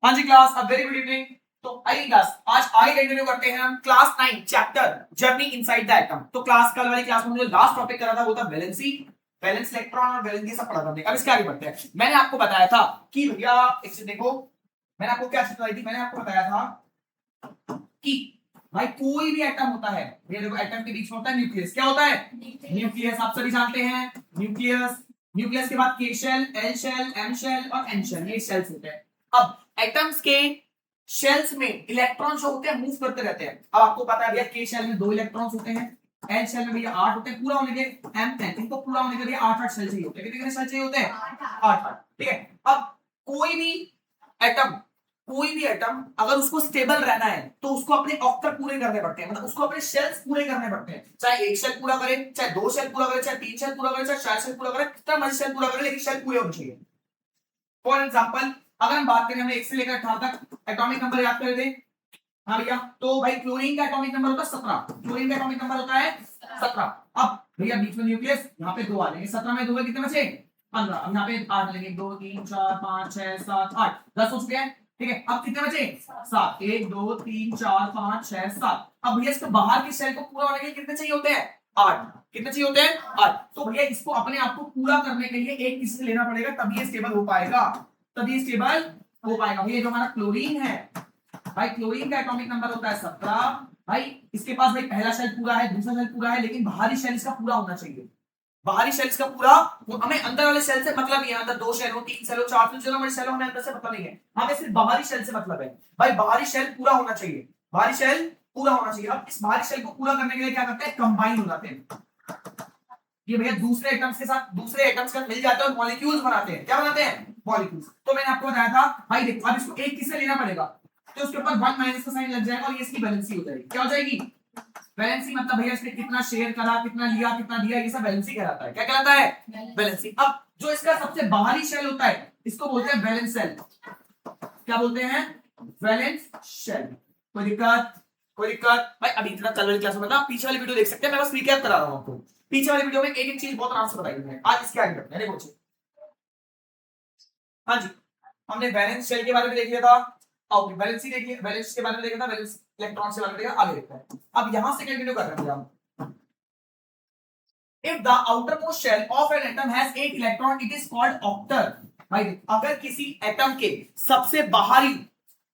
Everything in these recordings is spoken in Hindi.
हाँ जी क्लास, अब वेरी गुड इवनिंग। तो आइए क्लास, आज आगे कंटिन्यू करते हैं हम class 9 chapter journey inside the atom. तो क्लास कल वाली क्लास में जो लास्ट टॉपिक करा था वो था वैलेंसी, वैलेंस इलेक्ट्रॉन और वैलेंसी सब पढ़ा था हमने। अब इसके आगे बढ़ते हैं। मैंने आपको बताया था कि भैया एक चीज देखो, मैंने आपको क्या चीज बताई थी, मैंने आपको बताया था कि भाई कोई भी एटम होता है, ये देखो एटम के बीच में होता है न्यूक्लियस। क्या होता है? न्यूक्लियस। आप सभी जानते हैं न्यूक्लियस। न्यूक्लियस के बाद के shell, L shell, M shell और एन शेल, ये शेल्स होते हैं। अब एटम्स के शेल्स में इलेक्ट्रॉन जो होते हैं मूव करते रहते हैं। अब आपको पता है भैया के शेल में 2 इलेक्ट्रॉन्स होते हैं, एल शेल में भैया 8 होते हैं। पूरा होने के एम 10, इनको पूरा होने के लिए 8 शेल चाहिए होते हैं। कितने शेल चाहिए होते हैं? 8। ठीक है। अब कोई भी एटम, कोई भी एटम अगर उसको स्टेबल रहना है तो उसको अपने ऑक्टर पूरे करने पड़ते हैं, मतलब उसको अपने शेल्स पूरे करने पड़ते हैं। चाहे एक शेल पूरा करे, चाहे 2 शेल पूरा करे, चाहे 3 शेल पूरा करे, चाहे 4 शेल पूरा करे, कितना मर्जी शेल पूरा करे, लेकिन शेल पूरे होने चाहिए। फॉर एग्जांपल अगर हम बात करें, हमने 1 से लेकर 18 तक एटॉमिक नंबर याद कर थे। हाँ भैया, तो भाई क्लोरीन का एटॉमिक नंबर होता है 17। क्लोरीन का एटॉमिक नंबर होता है 17। अब भैया बीच में न्यूक्लियस, यहाँ पे 2 आ जाएंगे। 17 में 2 है, कितने बचे? 15। अब यहाँ पे 8 लेंगे, 2 3 4 5 6 7 8 10 हो चुके हैं। ठीक है, अब कितने बचे? 7। 1 2 3 4 5 6 7। अब भैया इसके बाहर के सेल को पूरा होने के लिए कितने चाहिए होते हैं? 8। कितने चाहिए होते हैं? 8। तो भैया इसको अपने आप को पूरा करने के लिए एक किसी से लेना पड़ेगा, तभी ये स्टेबल हो पाएगा, तभी स्टेबल हो पाएगा। ये जो हमारा क्लोरीन है भाई, क्लोरीन का एटॉमिक नंबर होता है 17। भाई इसके पास भाई पहला शेल पूरा है, दूसरा शेल पूरा है, लेकिन बाहरी शेल इसका पूरा होना चाहिए। बाहरी शेल इसका पूरा, वो हमें अंदर वाले शेल से मतलब नहीं है। अंदर 2 शेल हो, 3 शेल हो, 4 शेल, चलो हमारे शेल हमें अंदर से मतलब नहीं है, हमें सिर्फ बाहरी शेल से मतलब है। भाई बाहरी शेल पूरा होना चाहिए, बाहरी शेल पूरा होना चाहिए। अब इस बाहरी शेल को पूरा करने के लिए क्या करते हैं? कंबाइन हो जाते हैं। ये भैया दूसरे एटम्स के साथ, दूसरे एटम्स के साथ मिल जाते हैं और मॉलिक्यूल्स बनाते हैं। क्या बनाते हैं? मॉलिक्यूल्स। तो मैंने आपको बताया था भाई देखो, अब इसको एक किससे लेना पड़ेगा, तो उसके ऊपर 1 माइनस का साइन लग जाएगा और ये इसकी वैलेंसी हो जाएगी। क्या हो जाएगी? वैलेंसी। मतलब भैया इसने कितना शेयर करा, कितना लिया, कितना दिया, ये सब वैलेंसी कहलाता है। क्या कहलाता है? वैलेंसी। अब जो इसका सबसे बाहरी शेल होता है इसको बोलते हैं वैलेंस शेल। क्या बोलते हैं? Valence shell. कोई दिक्कत? कोई दिक्कत? भाई अभी इतना कल वाली क्लास में बता, पीछे वाली वीडियो देख सकते हैं, मैं बस रिकैप करा रहा हूं आपको। पीछे वाली वीडियो में एक एक चीज बहुत आराम से बताई है। आज इसके आगे बढ़ते हैं। देखो हाँ जी, हमने वैलेंस शेल के बारे में देख लिया था, और वैलेंसी देखिए, वैलेंस के बारे में देखा था, वैलेंस इलेक्ट्रॉन के बारे में देखा, आगे देखते हैं। अब यहां से कंटिन्यू कर रहे हैं हम। If the outermost shell of an atom has 8 electron, it is called octet. भाई अगर किसी एटम के सबसे बाहरी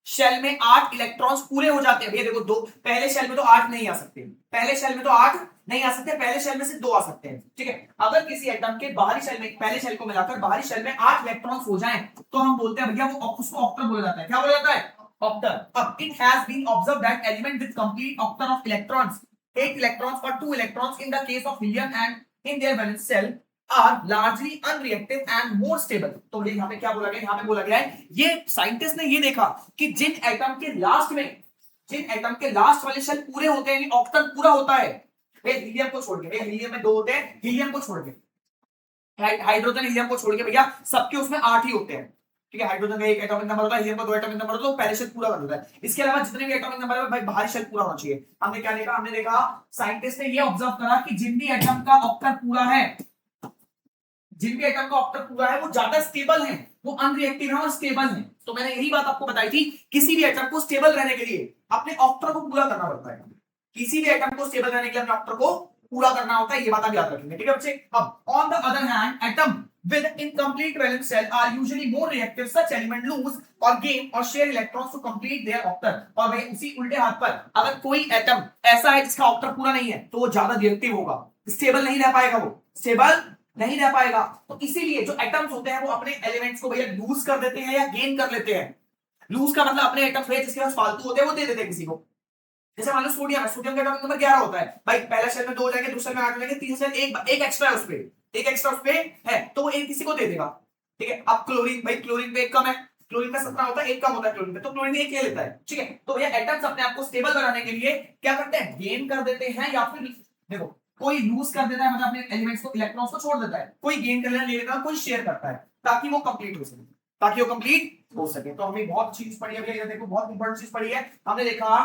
शेल में 8 इलेक्ट्रॉन्स पूरे हो जाते हैं, भैया देखो दो, पहले शेल में तो 8 नहीं आ सकते, पहले शेल में तो 8 नहीं आ सकते, पहले शेल में से 2 आ सकते हैं। ठीक है, अगर किसी एटम के बाहरी शेल में, पहले शेल को मिलाकर बाहरी शेल में 8 इलेक्ट्रॉन्स हो जाएं, तो हम बोलते हैं भैया वो, उसको ऑक्टर बोला जाता है। क्या बोला जाता है? ऑक्टर। अब it has been observe that element with complete octet of electrons, 8 electrons or 2 electrons in the case of helium and in their valence shell are largely unreactive and more stable। तो ये यहाँ पे क्या बोला गया? यहाँ पे बोला गया है, ये साइंटिस्ट ने ये देखा कि जिन एटम के लास्ट में, जिन एटम के लास्ट वाले शेल पूरे होते हैं, ऑक्टल पूरा होता है, हीलियम को छोड़ के, हीलियम में 2 होते हैं, हीलियम को छोड़ के, हाइड्रोजन हीलियम को छोड़ के भैया सबके उसमें 8 ही होते हैं। ठीक है, हाइड्रोजन का 1 एटॉमिक नंबर होता है, हीलियम का 2 एटॉमिक नंबर होता है, तो पहले शेल पूरा कर देता है। इसके अलावा जितने भी एटॉमिक नंबर है भाई बाहरी शेल पूरा होना चाहिए। हमने क्या देखा? हमने देखा साइंटिस्ट ने ये ऑब्जर्व करा कि जिन भी एटम का ऑक्टर पूरा है, जिन भी एटम का ऑक्टर पूरा है वो ज्यादा स्टेबल है, वो अनरिएक्टिव है और स्टेबल है। तो मैंने यही बात आपको बताई थी, किसी भी एटम को स्टेबल रहने के लिए अपने ऑक्टर को पूरा करना पड़ता है। किसी भी एटम को स्टेबल रहने के लिए अपने ऑक्टर को पूरा करना होता है, ये बात आप याद रखेंगे। ठीक है बच्चे। अब on the other hand atom with incomplete valence shell are usually more reactive, such element lose or gain or share electrons to complete their octet। और भाई उसी उल्टे हाथ पर अगर कोई एटम ऐसा है जिसका ऑक्टर पूरा नहीं है, तो वो ज्यादा रिएक्टिव होगा, स्टेबल नहीं रह पाएगा, वो स्टेबल नहीं रह पाएगा। तो इसीलिए जो एटम्स होते हैं वो अपने एलिमेंट्स को भैया लूज कर देते हैं या गेन कर लेते हैं। लूज का मतलब अपने एटम्स जिसके पास फालतू होते हैं वो दे देते हैं किसी को। जैसे मान लो सोडियम है, सोडियम का एटॉमिक नंबर 11 होता है, भाई पहला शेल में 2 हो जाएंगे, दूसरे में 8 हो जाएंगे, तीसरे शेल एक एक्स्ट्रा है, उसपे एक एक्स्ट्रा उसपे है, तो वो एक किसी को दे देगा। ठीक है, अब क्लोरीन, भाई क्लोरीन पे एक कम है, क्लोरीन का 17 होता है, एक कम होता है क्लोरीन पे, तो क्लोरीन एक ले लेता है। ठीक है, तो ये एटम्स अपने आप को स्टेबल बनाने के लिए क्या करते हैं? गेन कर देते हैं, या फिर देखो कोई लूज कर देता है, मतलब अपने एलिमेंट्स को, इलेक्ट्रॉन्स को छोड़ देता है, कोई गेन कर ले लेता है, कोई शेयर करता है, ताकि वो कंप्लीट हो सके, ताकि वो कंप्लीट हो सके। तो हमने बहुत अच्छी चीज पढ़ी है, देखो बहुत इंपॉर्टेंट चीज पढ़ी है। हमने देखा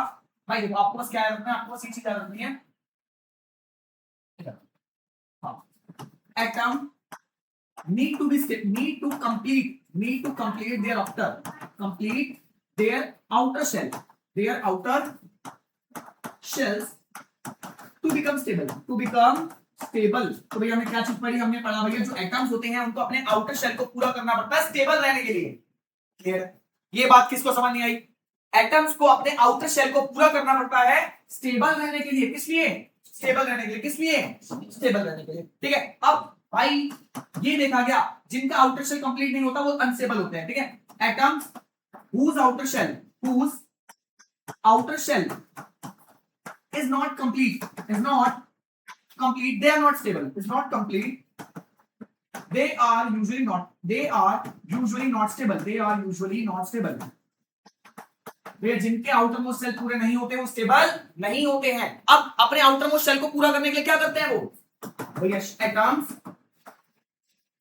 भाई देखो, आपको बस क्या याद रखना है, आपको बस ये चीज याद रखनी है। हाँ, atom need to complete their octet, complete their outer shell, their outer shells to become stable, to become stable। तो भैया हमने क्या चीज पढ़ी, हमने पढ़ा भैया जो एटम्स होते हैं उनको अपने आउटर शेल को पूरा करना पड़ता है स्टेबल रहने के लिए। क्लियर? ये बात किसको समझ नहीं आई? एटम्स को अपने आउटर शेल को पूरा करना पड़ता है स्टेबल रहने के लिए। किस लिए? स्टेबल रहने के लिए। किस लिए? स्टेबल रहने के लिए। ठीक है, अब भाई ये देखा गया जिनका आउटर शेल कंप्लीट नहीं होता वो अनस्टेबल होते हैं। ठीक है, atoms whose outer shell is not complete, they are not stable, is not complete, they are usually not stable। वे जिनके आउटर मोस्ट सेल पूरे नहीं होते वो स्टेबल नहीं होते हैं। अब अपने आउटर मोस्ट सेल को पूरा करने के लिए क्या करते हैं वो भैया?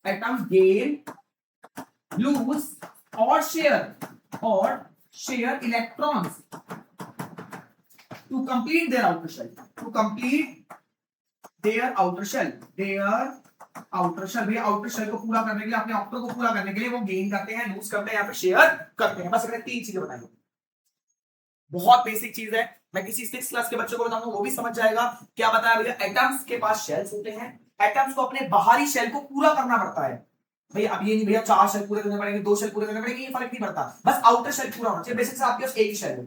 एटम्स गेन, लूज और share electrons to complete their outer shell, भैया आउटर शेल को पूरा करने के लिए, अपने आउटर को पूरा करने के लिए वो गेन करते हैं, लूज करते हैं या फिर शेयर करते हैं। बस मैंने तीन चीजें बताई, बहुत बेसिक चीज है। मैं किसी 6th क्लास के बच्चों को बताऊंगा वो भी समझ जाएगा। क्या बताया भैया? एटम्स के पास शेल्स होते हैं, एटम्स को अपने बाहरी शेल को पूरा करना पड़ता है भैया। अब ये नहीं भैया 4 शेल पूरे करने पड़ेंगे, 2 शेल पूरे करने पड़ेंगे, ये फर्क नहीं पड़ता, बस आउटर शेल पूरा होना चाहिए। बेसिक से आपके पास एक ही शेल है,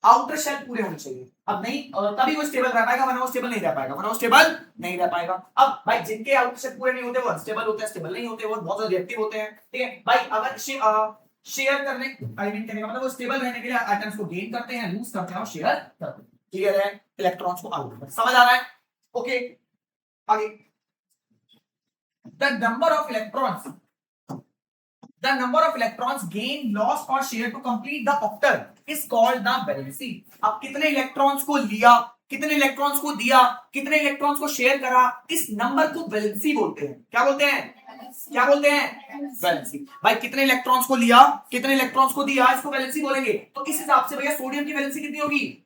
आउटर शेल पूरे होने चाहिए। अब नहीं तभी वो स्टेबल रह पाएगा, वरना वो स्टेबल नहीं रह पाएगा। अब भाई जिनके आउटर शेल पूरे नहीं होते वो अनस्टेबल होते हैं, स्टेबल नहीं होते, वो बहुत ज्यादा रिएक्टिव होते हैं। ठीक है भाई, अगर शेयर करने कहने का मतलब वो स्टेबल रहने के लिए एटम्स को गेन करते हैं, लूज करते हैं और शेयर करते हैं। क्लियर है? इलेक्ट्रॉन्स को आउट समझ आ रहा है? ओके, आगे the number of electrons gain, loss और share to complete the octet is called the valency. अब कितने इलेक्ट्रॉन्स को लिया, कितने इलेक्ट्रॉन्स को दिया, कितने इलेक्ट्रॉन्स को शेयर करा, इस नंबर को वैलेंसी बोलते हैं। क्या बोलते हैं? वैलेंसी। भाई कितने इलेक्ट्रॉन्स को लिया, कितने इलेक्ट्रॉन्स को दिया, इसको वैलेंसी बोलेंगे। तो इस हिसाब से भैया सोडियम की वैलेंसी कितनी होगी?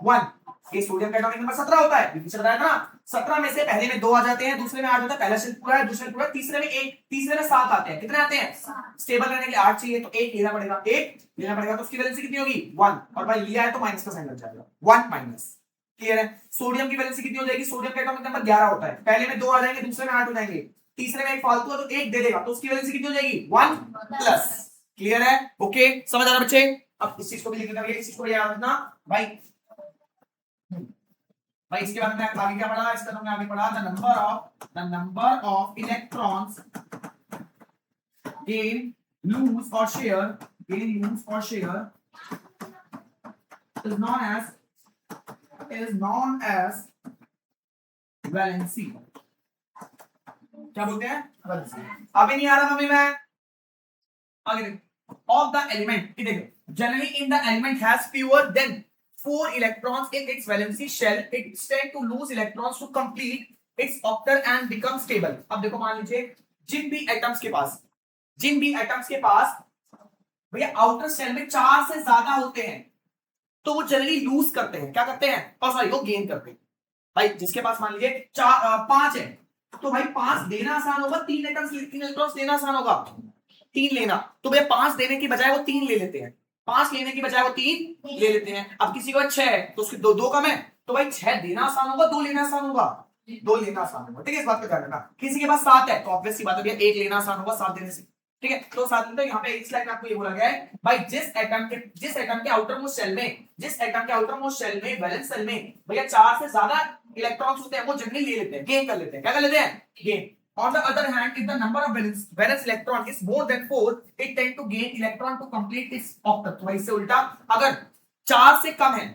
1। ये सोडियम का एटॉमिक नंबर 17 होता है, पीछे बताया था ना। 17 में से पहले में 2 आ जाते हैं, दूसरे में 8 होता है, पहला शेल पूरा है, दूसरे में पूरा, तीसरे में 1, तीसरे में 7 आते हैं। कितने आते हैं? स्टेबल रहने के लिए 8 चाहिए, तो 1 लेना पड़ेगा, तो उसकी वैलेंसी कितनी होगी? 1। और भाई लिया है तो माइनस का साइन लग जाएगा, 1 माइनस। क्लियर है? सोडियम की वैलेंसी कितनी हो जाएगी? सोडियम का एटॉमिक नंबर 11 होता है, पहले में 2 आ जाएंगे, दूसरे में 8 हो जाएंगे, तीसरे में 1 फालतू है तो 1 दे देगा, तो उसकी वैलेंसी कितनी हो जाएगी? 1 प्लस। क्लियर है? ओके, समझ आ रहा बच्चे? अब इस चीज को भी लिखना है, इस चीज को याद रखना भाई। इसके बाद में आगे क्या पढ़ा? इसका तुमने आगे पढ़ा the number of electrons gain, lose और share is known as valency. क्या बोलते हैं? वैलेंसी। अभी नहीं आ रहा मम्मी मैं? आगे देखो, ऑफ द एलिमेंट, देखो generally in the element has fewer than 4 electrons in its valency shell, it tends to lose electrons to complete its octal and become stable। अब देखो मान लीजिए जिन भी एटम्स के पास भैया आउटर शेल में 4 से ज्यादा होते हैं तो वो जनरली लूज करते हैं। क्या करते हैं? और सॉरी वो गेन करते हैं। भाई जिसके पास मान लीजिए 5 है तो भाई 5 देना आसान होगा, 3 इलेक्ट्रॉन्स लेना आसान होगा, 3 लेना। तो भैया 5 देने की बजाय वो 3 ले लेते हैं, 5 लेने की बजाय वो 3 ले लेते हैं। अब किसी को 6 है तो उसके 2 कम है, तो भाई 6 देना आसान होगा, 2 लेना आसान होगा, 2 लेना आसान होगा। ठीक है, इस बात का ध्यान रखना। किसी के पास 7 है तो ऑब्वियस सी बात है भैया 1 लेना आसान होगा 7 देने से। ठीक है, तो साथ में तो यहाँ पे एक स्लाइड में आपको ये बोला गया है भाई जिस एटम के आउटर मोस्ट शेल में वैलेंस शेल में भैया 4 से ज्यादा इलेक्ट्रॉन्स होते हैं वो जनरली ले लेते हैं, गेन कर लेते हैं। क्या कर लेते हैं? Gain. On the other hand, if the number of valence electron is more than 4, it tend to gain electron to complete its octal। तो इससे उल्टा अगर 4 से कम है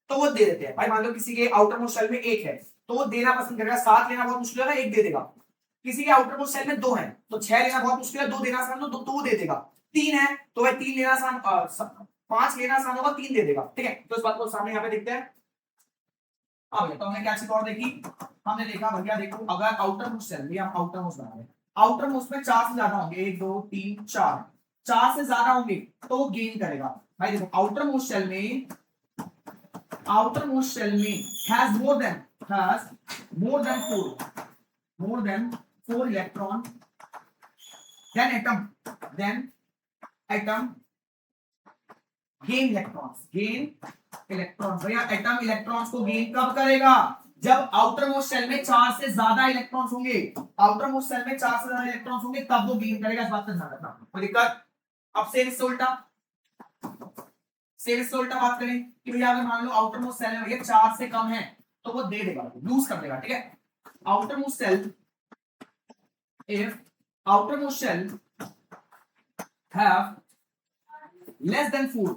तो वो दे देते हैं। भाई मान लो किसी के आउटर मोस्ट शेल में 1 है तो वो देना पसंद करेगा, 7 लेना बहुत मुश्किल है, 1 दे देगा। किसी के आउटर मोस्ट शेल में 2 है तो 6 लेना बहुत मुश्किल है, 2 देना आसान हो तो 2 दे देगा। 3 है तो भाई 3 लेना आसान, 5 लेना आसान होगा, 3 दे देगा। ठीक है, तो इस बात को सामने यहाँ पे देखते हैं। अब तो हमने क्या चीज और देखी? हमने देखा भैया देखो अगर आउटर मोस्ट शेल में, हम आउटर मोस्ट बना रहे हैं, आउटर मोस्ट में 4 से ज्यादा होंगे, 1 2 3 4 से ज्यादा होंगे तो वो गेन करेगा। भाई देखो आउटर मोस्ट शेल में has more than 4 electron then atom gain electrons, gain electrons. भैया एटम इलेक्ट्रॉन्स को गेन कब करेगा? जब आउटर मोस्ट शेल में 4 से ज्यादा इलेक्ट्रॉन्स होंगे, आउटर मोस्ट शेल में 4 से ज्यादा इलेक्ट्रॉन्स होंगे तब वो गेन करेगा। इस बात का ध्यान रखना, कोई दिक्कत? अब सेम इससे उल्टा, सेम इससे उल्टा बात करें कि भैया अगर मान लो आउटर मोस्ट सेल में भैया 4 से कम है तो वो दे देगा, लूज कर देगा, ठीक है। Outermost cell, if outermost shell have less than 4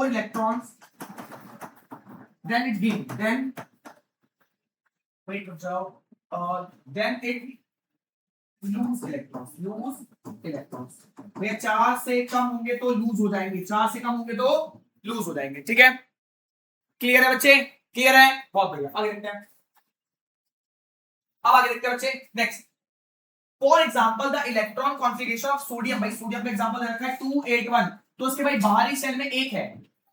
electrons, then it gain, then wait रुक जाओ, then it lose electrons। भैया 4 से कम होंगे तो लूज हो जाएंगे, 4 से कम होंगे तो लूज हो जाएंगे, ठीक है। क्लियर है बच्चे? क्लियर है, बहुत बढ़िया। आगे देखते हैं, अब आगे देखते हैं बच्चे। Next, for example the electron configuration of sodium. भाई सोडियम का एग्जांपल रखा है 281, तो उसके भाई बाहरी शेल में 1 है,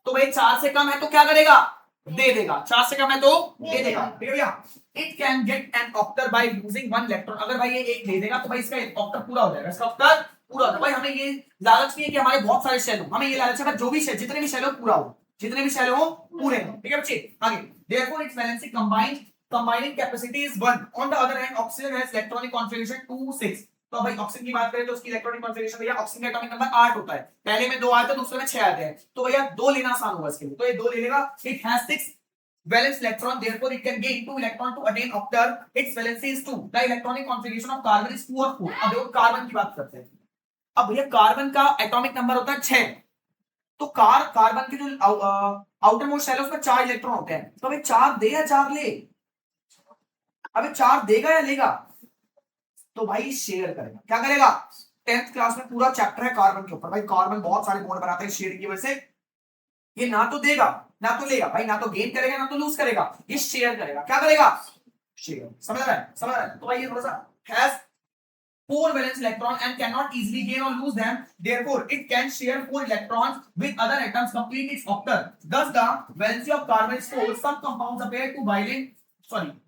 तो भाई 4 से कम है तो क्या करेगा? दे देगा। 4 से कम है तो दे देगा, ठीक है भैया। It can get an octet by losing 1 electron. अगर भाई ये 1 दे देगा तो भाई इसका ऑक्टर पूरा हो जाएगा, इसका ऑक्टर पूरा हो जाएगा। भाई हमें ये लालच नहीं है कि हमारे बहुत सारे शेल हो, हमें ये लालच है जो भी शेल, जितने भी शेल हो पूरा हो, जितने भी शेल हो पूरे हो, ठीक है बच्चे। आगे, therefore it's valency combined combining capacity is 1। on the other hand oxygen has electronic configuration 2 6। तो भाई ऑक्सीजन की बात करें तो उसकी इलेक्ट्रॉनिक कॉन्फ़िगरेशन भैया, ऑक्सीजन का एटॉमिक नंबर 8 होता है, पहले में 2 आते हैं, दूसरे में 6 आते हैं, तो भैया 2 लेना आसान होगा इसके लिए, तो ये 2 ले लेगा। It has 6 valence electron, therefore it can gain 2 electron to attain octal, its valency is 2। the electronic configuration of carbon is 2 और 4। अब देखो कार्बन की बात करते हैं। अब भैया कार्बन का एटॉमिक नंबर होता है 6, तो कार्बन के जो आउटर मोस्ट शेल है उसमें 4 इलेक्ट्रॉन होते हैं, तो भाई 4 दे या 4 ले? अबे 4 देगा या लेगा? तो भाई शेयर करेगा। क्या करेगा? 10th क्लास में पूरा चैप्टर है कार्बन के ऊपर। भाई कार्बन बहुत सारे बॉन्ड बनाता है शेयर की वजह से। ये ना तो देगा ना तो लेगा, भाई ना तो गेन करेगा ना तो लूज करेगा, ये शेयर करेगा। क्या करेगा? शेयर। समझ रहा है? समझ रहा है? तो भाई ये थोड़ा सा has 4 valence electron and cannot easily gain or lose them, therefore it can share 4 electrons with other atoms, complete its octal। thus the valency of carbon is 4। some compounds appear to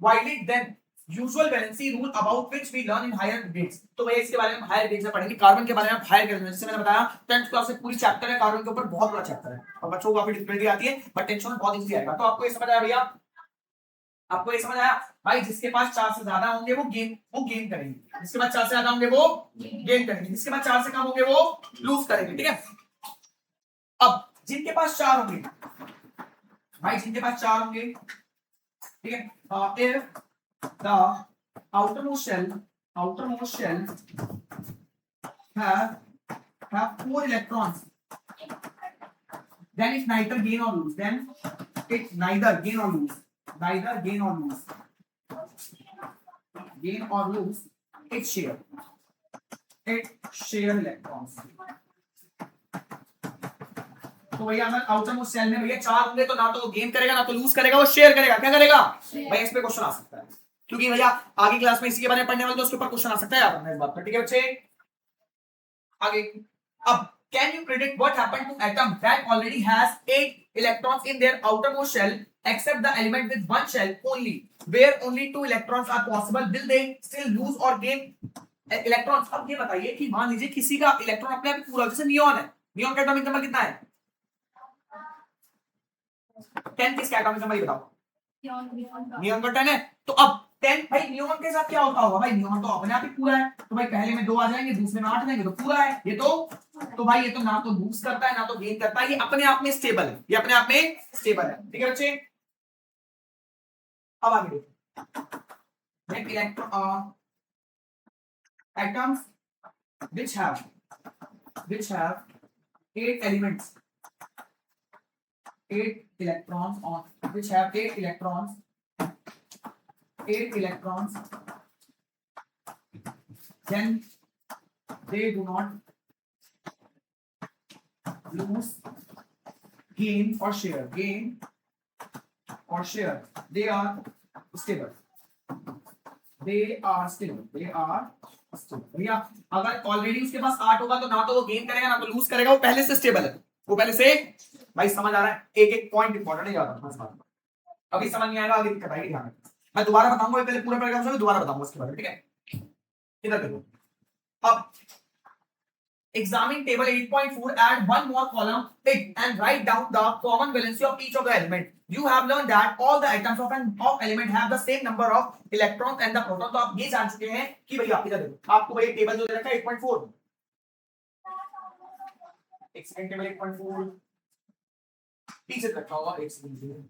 widely than usual valency rule about which we learn in higher grades। तो भैया इसके बारे में हायर ग्रेड्स में पढ़ेंगे, कार्बन के बारे में हायर ग्रेड्स में। जैसे मैंने बताया 10th क्लास से पूरी चैप्टर है कार्बन के ऊपर, बहुत बड़ा चैप्टर है और बच्चों को काफी डिफिकल्टी आती है, बट टेंशन बहुत इजी आएगा। तो आपको ये समझ आया भैया? आपको ये समझ आया? भाई जिसके पास 4 से ज्यादा होंगे वो गेन करेंगे, जिसके पास 4 से ज्यादा होंगे वो गेन करेंगे, जिसके पास 4 से कम होंगे वो लूज करेंगे, ठीक है। अब जिनके पास 4 होंगे, भाई जिनके पास 4 होंगे, ठीक है, if the outermost shell have 4 electrons, then it neither gain or lose, it share electrons। तो भैया अगर आउटर मोस्ट शेल में भैया 4 होंगे तो ना तो वो गेन करेगा ना तो लूज करेगा, वो शेयर करेगा। क्या करेगा? भैया इस पे क्वेश्चन आ सकता है, क्योंकि भैया आगे क्लास में इसी के बारे में पढ़ने वाले, तो उसके ऊपर क्वेश्चन आ सकता है यार इस बात पर, ठीक है बच्चे। आगे, अब can you predict what happened to atom that already has 8 electrons in their outermost shell except the element with 1 shell only, where only 2 electrons are possible? Will they still lose or gain electrons? अब ये बताइए कि मान लीजिए किसी का इलेक्ट्रॉन अपने आप पूरा, जैसे नियॉन है, नियॉन का एटॉमिक नंबर कितना है? 10। किसका एटॉमिक नंबर ये बताओ? नियॉन का 10 है। तो अब 10 भाई नियॉन के साथ क्या होता होगा? भाई नियॉन तो अपने आप ही पूरा है, तो भाई पहले में 2 आ जाएंगे, दूसरे में 8 आ जाएंगे, तो पूरा है ये तो भाई ये तो ना तो लूज करता है ना तो गेन करता है, ये अपने आप में स्टेबल है, ये अपने आप में स्टेबल है, ठीक है बच्चे। अब आगे देखो, electron atoms which have 8 elements, 8 electrons on which have 8 electrons, then they do not lose, gain or share, they are stable, भैया अगर ऑलरेडी उसके पास 8 होगा तो ना तो वो गेन करेगा ना तो लूज करेगा, वो पहले से स्टेबल है, वो पहले से। भाई समझ आ रहा है? एक एक पॉइंट इंपॉर्टेंट है, याद रखना। अभी समझ नहीं आएगा आगे दिक्कत आएगी, ध्यान रखना। मैं दोबारा बताऊंगा, पहले पूरा पैराग्राफ दोबारा बताऊंगा उसके बारे में, ठीक है। इधर देखो, अब Examine table 8.4, add one more column it and write down the common valency of each of the element. You have learned that all the atoms of an element have the same number of electrons and the protons. तो आप ये जान चुके हैं कि भैया इधर देखो आपको भाई टेबल जो दे रखा है 8.4 एक सेकंड टेबल 8.4 पीछे रखा होगा एक सेकंड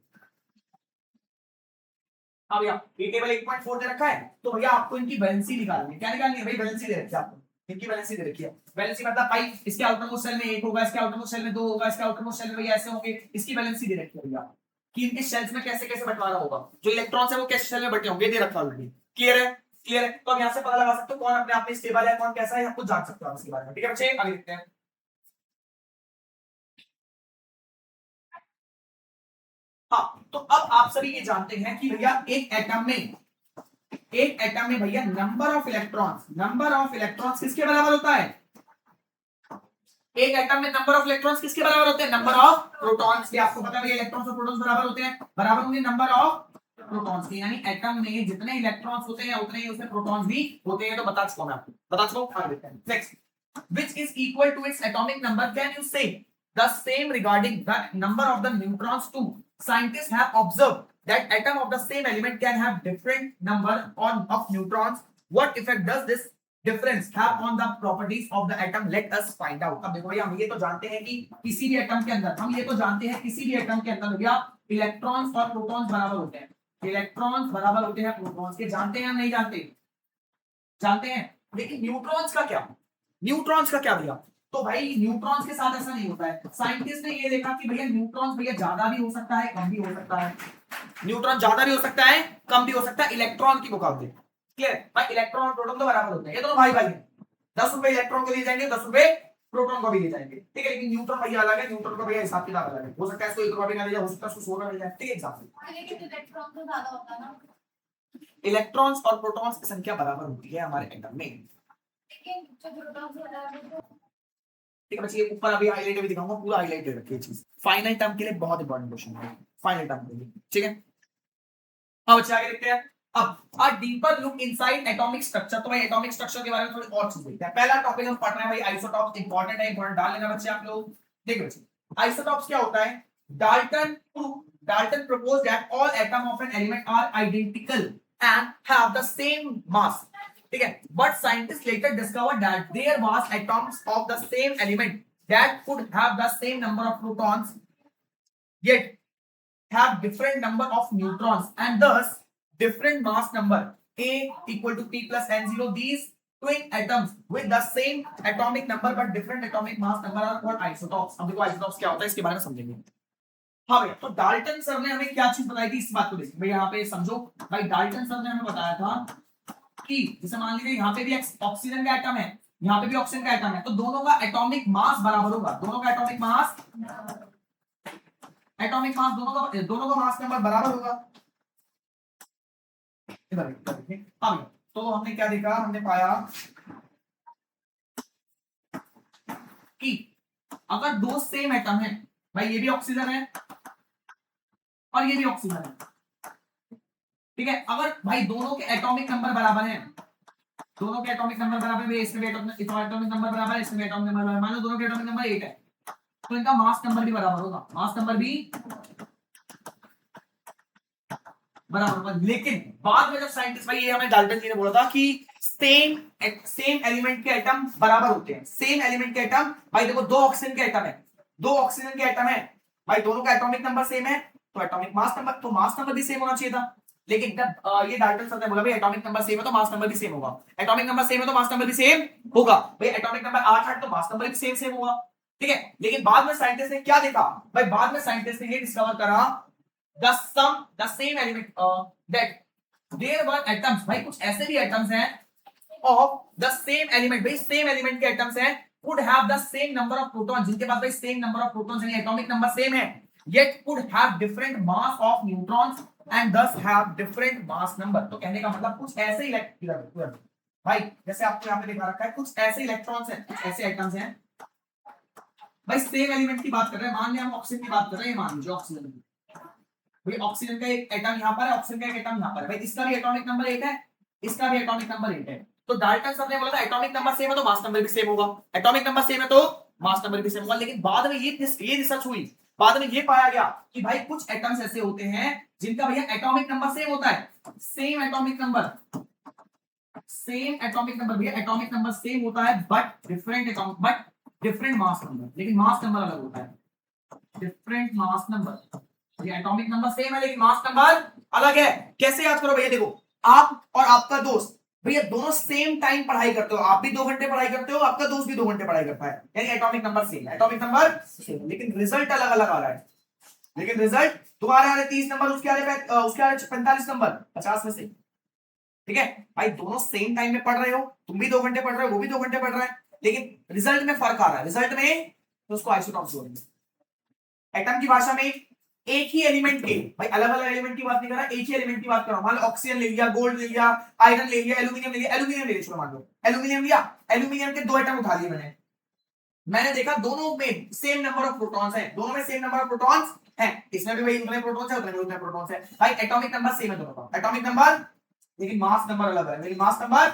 हाँ भैया ये टेबल 8.4 दे रखा है तो भैया आपको इनकी वैलेंसी निकालनी है क्या निकालनी है भाई वैलेंसी दे रखी है आपको इनकी वैलेंसी दे रखी है वैलेंसी मतलब भाई इसके आउटरमोस्ट सेल में 1 होगा इसके आउटरमोस्ट सेल में 2 होगा इसके आउटरमोस्ट सेल में भैया ऐसे होंगे इसकी वैलेंसी दे रखी है भैया कि इनके शेल्स में कैसे कैसे बंटवारा होगा जो इलेक्ट्रॉन्स है वो कैसे शेल में बंटे होंगे दे रखा है ऑलरेडी क्लियर है तो हम यहां से पता लगा सकते हो कौन अपने आप में स्टेबल है कौन कैसा है आप खुद जान सकते हो इसके बारे में ठीक है बच्चे आगे देखते हैं हाँ तो अब आप सभी ये जानते हैं कि भैया एक एटम में भैया नंबर ऑफ इलेक्ट्रॉन्स किसके बराबर होता है एक एटम में नंबर ऑफ इलेक्ट्रॉन्स किसके बराबर होते हैं नंबर ऑफ प्रोटॉन्स के आपको पता है इलेक्ट्रॉन्स और प्रोटॉन्स बराबर होते हैं बराबर होंगे नंबर ऑफ प्रोटॉन्स के यानी एटम में जितने इलेक्ट्रॉन्स होते हैं उतने ही उसमें प्रोटॉन्स भी होते हैं तो बता चुका मैं आपको बता चुका आगे देखते हैं next which is equal to its atomic number can you say the same regarding the number of the neutrons to scientists have observed that atom of the same element can have different number of neutrons what effect does this difference have on the properties of the atom let us find out अब देखो भैया हम ये तो जानते हैं कि किसी भी एटम के अंदर भैया इलेक्ट्रॉन्स और प्रोटॉन्स बराबर होते हैं प्रोटॉन्स के जानते हैं हम नहीं जानते हैं लेकिन न्यूट्रॉन्स का क्या भैया तो भाई न्यूट्रॉन्स के साथ ऐसा नहीं होता है साइंटिस्ट ने ये देखा कि भैया न्यूट्रॉन्स भैया ज्यादा भी हो सकता है कम भी हो सकता है न्यूट्रॉन ज्यादा भी हो सकता है कम भी हो सकता है इलेक्ट्रॉन की मुकाबले क्लियर भाई इलेक्ट्रॉन और प्रोटॉन तो बराबर होते हैं ये दोनों भाई हैं 10 रुपए इलेक्ट्रॉन को ले जाएंगे 10 रुपए प्रोटॉन को भी ले जाएंगे ठीक है लेकिन न्यूट्रॉन भैया अलग है न्यूट्रॉन का भैया हिसाब किताब अलग है हो सकता है इसको 1 रुपया भी ना ले जाए हो सकता है उसको 100 रुपया मिल जाए ठीक है एग्जांपल लेकिन इलेक्ट्रॉन तो ज्यादा होता है ना इलेक्ट्रॉन्स और प्रोटॉन्स की संख्या बराबर होती है हमारे एटम में लेकिन जो प्रोटॉन्स होता है ठीक है बच्चे ऊपर अभी हाईलाइट भी दिखाऊंगा पूरा हाईलाइट दे रखी है चीज फाइनल टर्म के लिए बहुत इंपॉर्टेंट क्वेश्चन है फाइनल टर्म के लिए ठीक है अब बच्चे आगे देखते हैं अब a deeper look inside atomic structure तो भाई एटॉमिक स्ट्रक्चर के बारे में थोड़ी और चीज देखते हैं पहला टॉपिक हम पढ़ रहे हैं भाई आइसोटॉप्स इंपॉर्टेंट है इंपॉर्टेंट डाल लेना बच्चे आप लोग देखो बच्चे आइसोटॉप्स क्या होता है Dalton proposed that all atom of an element are identical and have the same mass ठीक है but scientists later discovered that there was atoms of the same element that could have the same number of protons yet have different number of neutrons and thus different mass number a equal to p plus n0 these twin atoms with the same atomic number but different atomic mass number are called isotopes अब देखो isotopes क्या होता है इसके बारे में समझेंगे हाँ भैया तो डाल्टन सर ने हमें क्या चीज बताई थी इस बात को देखिए भैया यहाँ पे समझो भाई डाल्टन सर ने हमें बताया था कि जैसे मान लीजिए यहाँ पे भी ऑक्सीजन का एटम है यहाँ पे भी ऑक्सीजन का एटम है तो दोनों का एटॉमिक मास बराबर होगा दोनों का एटॉमिक मास दोनों का मास नंबर बराबर होगा इधर देखिए हाँ भैया तो हमने क्या देखा हमने पाया कि अगर दो सेम एटम है भाई ये भी ऑक्सीजन है और ये भी ऑक्सीजन है ठीक है अगर भाई दोनों के एटॉमिक नंबर बराबर हैं इसमें भी एटॉमिक नंबर बराबर है इसमें एटॉमिक नंबर बराबर मान लो दोनों के एटॉमिक नंबर 8 है तो इनका मास नंबर भी बराबर होगा बराबर होगा लेकिन बाद में जब साइंटिस्ट भाई ये हमें डाल्टन जी ने बोला था कि सेम एलिमेंट के एटम बराबर होते हैं सेम एलिमेंट के एटम भाई देखो दो ऑक्सीजन के एटम है भाई दोनों का एटॉमिक नंबर सेम है तो एटॉमिक मास नंबर भी सेम होना चाहिए था लेकिन जब ये डाल्टन सर ने बोला भाई एटॉमिक नंबर सेम है तो मास नंबर भी सेम होगा एटॉमिक नंबर सेम है तो मास नंबर भी सेम होगा भाई एटॉमिक नंबर 8 तो मास नंबर भी सेम होगा ठीक है लेकिन बाद में साइंटिस्ट ने क्या देखा भाई बाद में साइंटिस्ट ने ये डिस्कवर करा the same element that there were atoms भाई कुछ ऐसे भी एटम्स हैं of the same element भाई सेम एलिमेंट के एटम्स हैं could have the same number of protons जिनके पास भाई सेम नंबर ऑफ प्रोटॉन्स यानी एटॉमिक नंबर सेम है yet could have different mass of neutrons and thus have different mass number तो कहने का मतलब कुछ ऐसे इलेक्ट्रॉन भाई जैसे आपको यहाँ पे दिखा रखा है कुछ ऐसे इलेक्ट्रॉन्स हैं कुछ ऐसे एटम्स हैं भाई सेम एलिमेंट की बात कर रहे हैं मान लिया हम ऑक्सीजन की बात कर रहे हैं मान लीजिए ऑक्सीजन भाई ऑक्सीजन का एक एटम यहाँ पर है ऑक्सीजन का एक एटम यहाँ पर है भाई इसका भी एटॉमिक नंबर 8 है इसका भी एटॉमिक नंबर 8 है तो डाल्टन सर ने बोला था एटॉमिक नंबर सेम है तो मास नंबर भी सेम होगा, एटॉमिक नंबर सेम है तो मास नंबर भी सेम होगा। लेकिन बाद में ये रिसर्च हुई, बाद में ये पाया गया कि भाई कुछ एटम्स ऐसे होते हैं जिनका भैया एटॉमिक नंबर सेम होता है, सेम एटॉमिक नंबर भैया एटॉमिक नंबर सेम होता है बट डिफरेंट मास नंबर, लेकिन मास नंबर अलग होता है, डिफरेंट मास नंबर। ये एटॉमिक नंबर सेम है लेकिन मास नंबर अलग है। कैसे याद करो भैया, देखो आप और आपका दोस्त भैया दोनों सेम टाइम पढ़ाई करते हो, आप भी 2 घंटे पढ़ाई करते हो, आपका दोस्त भी 2 घंटे पढ़ाई करता है, यानी एटॉमिक नंबर सेम है, एटॉमिक नंबर सेम, लेकिन रिजल्ट अलग अलग आ रहा है। लेकिन रिजल्ट तुम्हारे आ रहे 30 नंबर, उसके आ रहे 45 नंबर 50 में से। ठीक है भाई, दोनों सेम टाइम में पढ़ रहे हो, तुम भी 2 घंटे पढ़ रहे हो, वो भी 2 घंटे पढ़ रहा है, लेकिन रिजल्ट में फर्क आ रहा है। रिजल्ट में तो उसको आइसोटॉप्स बोलेंगे। एटम की भाषा में एक ही एलिमेंट के, भाई अलग अलग एलिमेंट की बात नहीं कर रहा, एक ही एलिमेंट की बात कर रहा हूं। मान लो ऑक्सीजन ले लिया, गोल्ड ले लिया, आयरन ले लिया, एल्यूमिनियम ले लिया, एल्यूमिनियम ले लिया, मान लो एल्यूमिनियम लिया, एल्यूमिनियम के 2 एटम उठा लिए मैंने देखा दोनों में सेम नंबर ऑफ प्रोटॉन्स है, दोनों में सेम नंबर ऑफ प्रोटॉन्स है, इसमें भी भाई उतने प्रोटॉन्स है, उतने भी उतने प्रोटॉन्स है, भाई एटॉमिक नंबर सेम है दोनों का, एटॉमिक नंबर, लेकिन मास नंबर अलग है, लेकिन मास नंबर